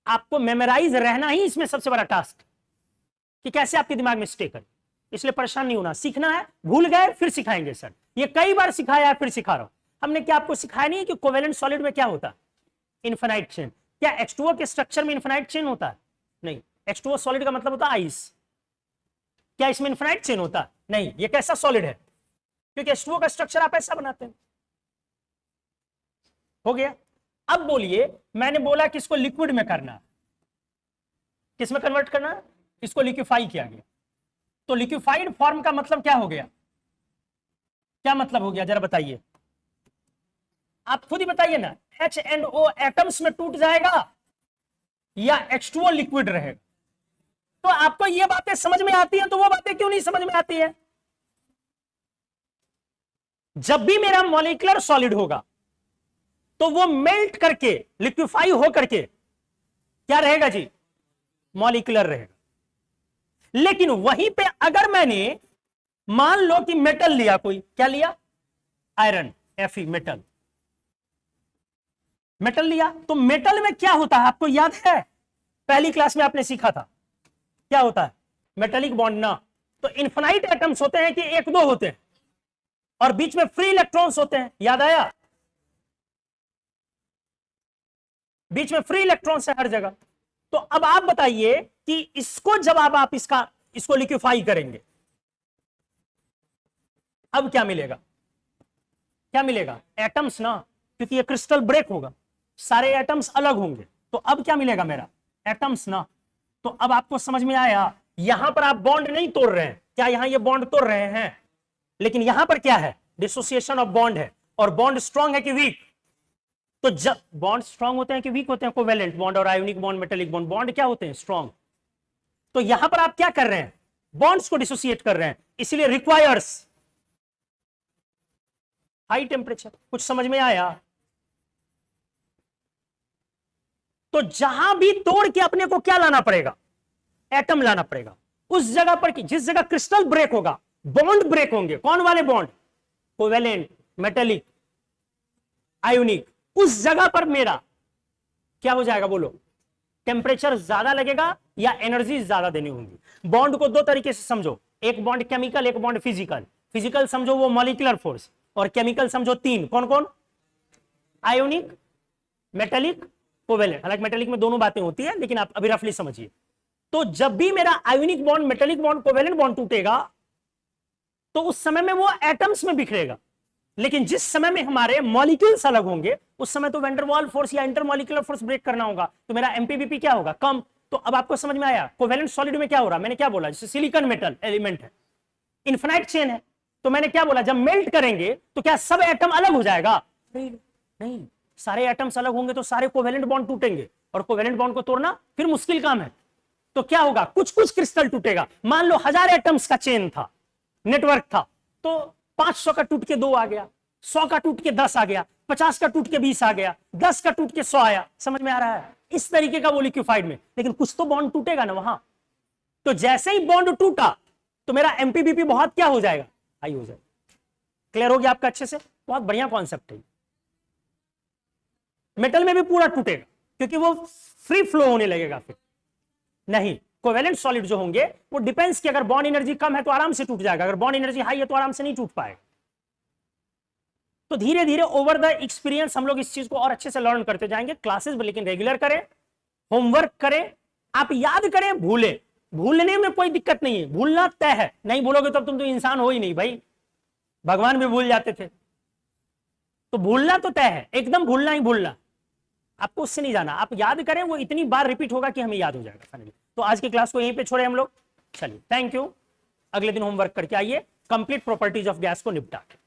आपको मेमोराइज रहना ही इसमें सबसे बड़ा टास्क, कि कैसे आपके दिमाग में स्टे करे। इसलिए परेशान नहीं होना, सीखना है, भूल गए फिर सिखाएंगे सर, ये कई बार सिखाया है फिर सिखा रहा हूं। हमने क्या आपको सिखाया नहीं कि कोवेलेंट सॉलिड में क्या होता है? Infinite chain. क्या H2O के स्ट्रक्चर में इनफिनाइट चेन होता है? नहीं। H2O सॉलिड का मतलब होता है आइस। क्या इसमें इनफिनाइट चेन होता है? नहीं। ये कैसा सॉलिड है? क्योंकि H2O का स्ट्रक्चर आप ऐसा बनाते हैं। हो गया। अब बोलिए, मैंने बोला कि इसको लिक्विड में करना, किस में कन्वर्ट करना? इसको लिक्विफाई किया गया, तो लिक्विफाइड फॉर्म का मतलब क्या हो गया? क्या मतलब हो गया जरा बताइए, आप खुद ही बताइए ना। H&O एटम्स में टूट जाएगा या H2O लिक्विड रहेगा? तो आपको ये बातें समझ में आती हैं, तो वो बातें क्यों नहीं समझ में आती है? जब भी मेरा मॉलिक्यूलर सॉलिड होगा तो वो मेल्ट करके, लिक्विफाई हो करके क्या रहेगा जी? मॉलिक्यूलर रहेगा। लेकिन वहीं पे अगर मैंने मान लो कि मेटल लिया, कोई क्या लिया? आयरन, Fe, मेटल, मेटल लिया, तो मेटल में क्या होता है आपको याद है? पहली क्लास में आपने सीखा था, क्या होता है? मेटेलिक बॉन्ड ना। तो इनफिनाइट एटम्स होते हैं कि एक दो होते हैं, और बीच में फ्री इलेक्ट्रॉन्स होते हैं, याद आया? बीच में फ्री इलेक्ट्रॉन्स है हर जगह। तो अब आप बताइए कि इसको जब आप इसको लिक्विफाई करेंगे, अब क्या मिलेगा? क्या मिलेगा? एटम्स ना, क्योंकि ये क्रिस्टल ब्रेक होगा, सारे एटम्स अलग होंगे, तो अब क्या मिलेगा मेरा? एटम्स ना। तो अब आपको समझ में आया, यहां पर आप बॉन्ड नहीं तोड़ रहे हैं, क्या यहां ये बॉन्ड तोड़ रहे हैं, लेकिन यहां पर क्या है, डिसोसिएशन ऑफ बॉन्ड है। और बॉन्ड स्ट्रांग है कि वीक? तो जब बॉन्ड स्ट्रांग होते हैं कि वीक होते हैं, कोवेलेंट बॉन्ड और ionic bond, metallic bond, bond क्या होते हैं, स्ट्रांग। तो यहां पर आप क्या कर रहे हैं, बॉन्ड्स को डिसोसिएट कर रहे हैं, इसलिए रिक्वायर्स हाई टेम्परेचर। कुछ समझ में आया? तो जहां भी तोड़ के अपने को क्या लाना पड़ेगा, एटम लाना पड़ेगा। उस जगह पर जिस जगह क्रिस्टल ब्रेक होगा, बॉन्ड ब्रेक होंगे, कौन वाले बॉन्ड, कोवेलेंट, मेटेलिक, आयोनिक, उस जगह पर मेरा क्या हो जाएगा, बोलो, टेम्परेचर ज्यादा लगेगा या एनर्जी ज्यादा देनी होगी। बॉन्ड को दो तरीके से समझो, एक बॉन्ड केमिकल, एक बॉन्ड फिजिकल। फिजिकल समझो वो मॉलिक्यूलर फोर्स, और केमिकल समझो तीन, कौन कौन, आयोनिक, मेटेलिक, कोवेलेंट। हालांकि मेटेलिक में दोनों बातें होती है, लेकिन आप अभी रफली समझिए। तो जब भी मेरा ionic bond, metallic bond, covalent bond टूटेगा, तो उस समय में वो एटम्स में बिखरेगा। लेकिन जिस समय में हमारे मॉलिक्यूल्स अलग होंगे, उस समय तो वैंडरवाल फोर्स या इंटरमॉलिक्यूलर फोर्स ब्रेक करना होगा, तो मेरा एमपीबीपी क्या होगा, कम। तो अब आपको समझ में आया, कोवेलेंट सॉलिड में क्या हो रहा, मैंने क्या बोला, जैसे सिलिकॉन मेटल एलिमेंट है, इनफिनाइट चेन है, तो मैंने क्या बोला, जब मेल्ट करेंगे तो क्या सब एटम अलग हो जाएगा, नहीं, नहीं, सारे एटम्स अलग होंगे तो सारे कोवेलेंट बॉन्ड टूटेंगे, और कोवेलेंट बॉन्ड को तोड़ना फिर मुश्किल काम है। तो क्या होगा, कुछ कुछ क्रिस्टल टूटेगा। मान लो 1000 एटम्स का चेन था, नेटवर्क था, तो 500 का टूट के 2 आ गया, 100 का टूट के 10 आ गया, 50 का टूट के 20 आ गया, 10 का टूट के 100 आया। समझ में आ रहा है, इस तरीके का वो लिक्विफाइड में, लेकिन कुछ तो बॉन्ड टूटेगा ना वहां। तो जैसे ही बॉन्ड टूटा तो मेरा एमपीबीपी बहुत क्या हो जाएगा, हाई हो जाएगा। क्लियर हो गया आपका अच्छे से, बहुत बढ़िया कॉन्सेप्ट है। मेटल में भी पूरा टूटेगा, क्योंकि वो फ्री फ्लो होने लगेगा। फिर नहीं, कोवेलेंट सॉलिड जो होंगे वो डिपेंड्स कि अगर बॉन्ड एनर्जी कम है तो आराम से टूट जाएगा, अगर बॉन्ड एनर्जी हाई है तो आराम से नहीं टूट पाएगा। तो धीरे धीरे ओवर द एक्सपीरियंस हम लोग इस चीज को और अच्छे से लर्न करते जाएंगे। क्लासेस लेकिन रेगुलर करें, होमवर्क करें, आप याद करें, भूलें, भूलने में कोई दिक्कत नहीं है, भूलना तय है। नहीं भूलोगे तो तुम तो इंसान हो ही नहीं भाई, भगवान भी भूल जाते थे। तो भूलना तो तय है, एकदम भूलना ही भूलना, आपको उससे नहीं जाना। आप याद करें, वो इतनी बार रिपीट होगा कि हमें याद हो जाएगा फाइनली। तो आज की क्लास को यहीं पे छोड़े हम लोग, चलिए थैंक यू। अगले दिन होमवर्क करके आइए, कंप्लीट प्रॉपर्टीज ऑफ गैस को निपटा के।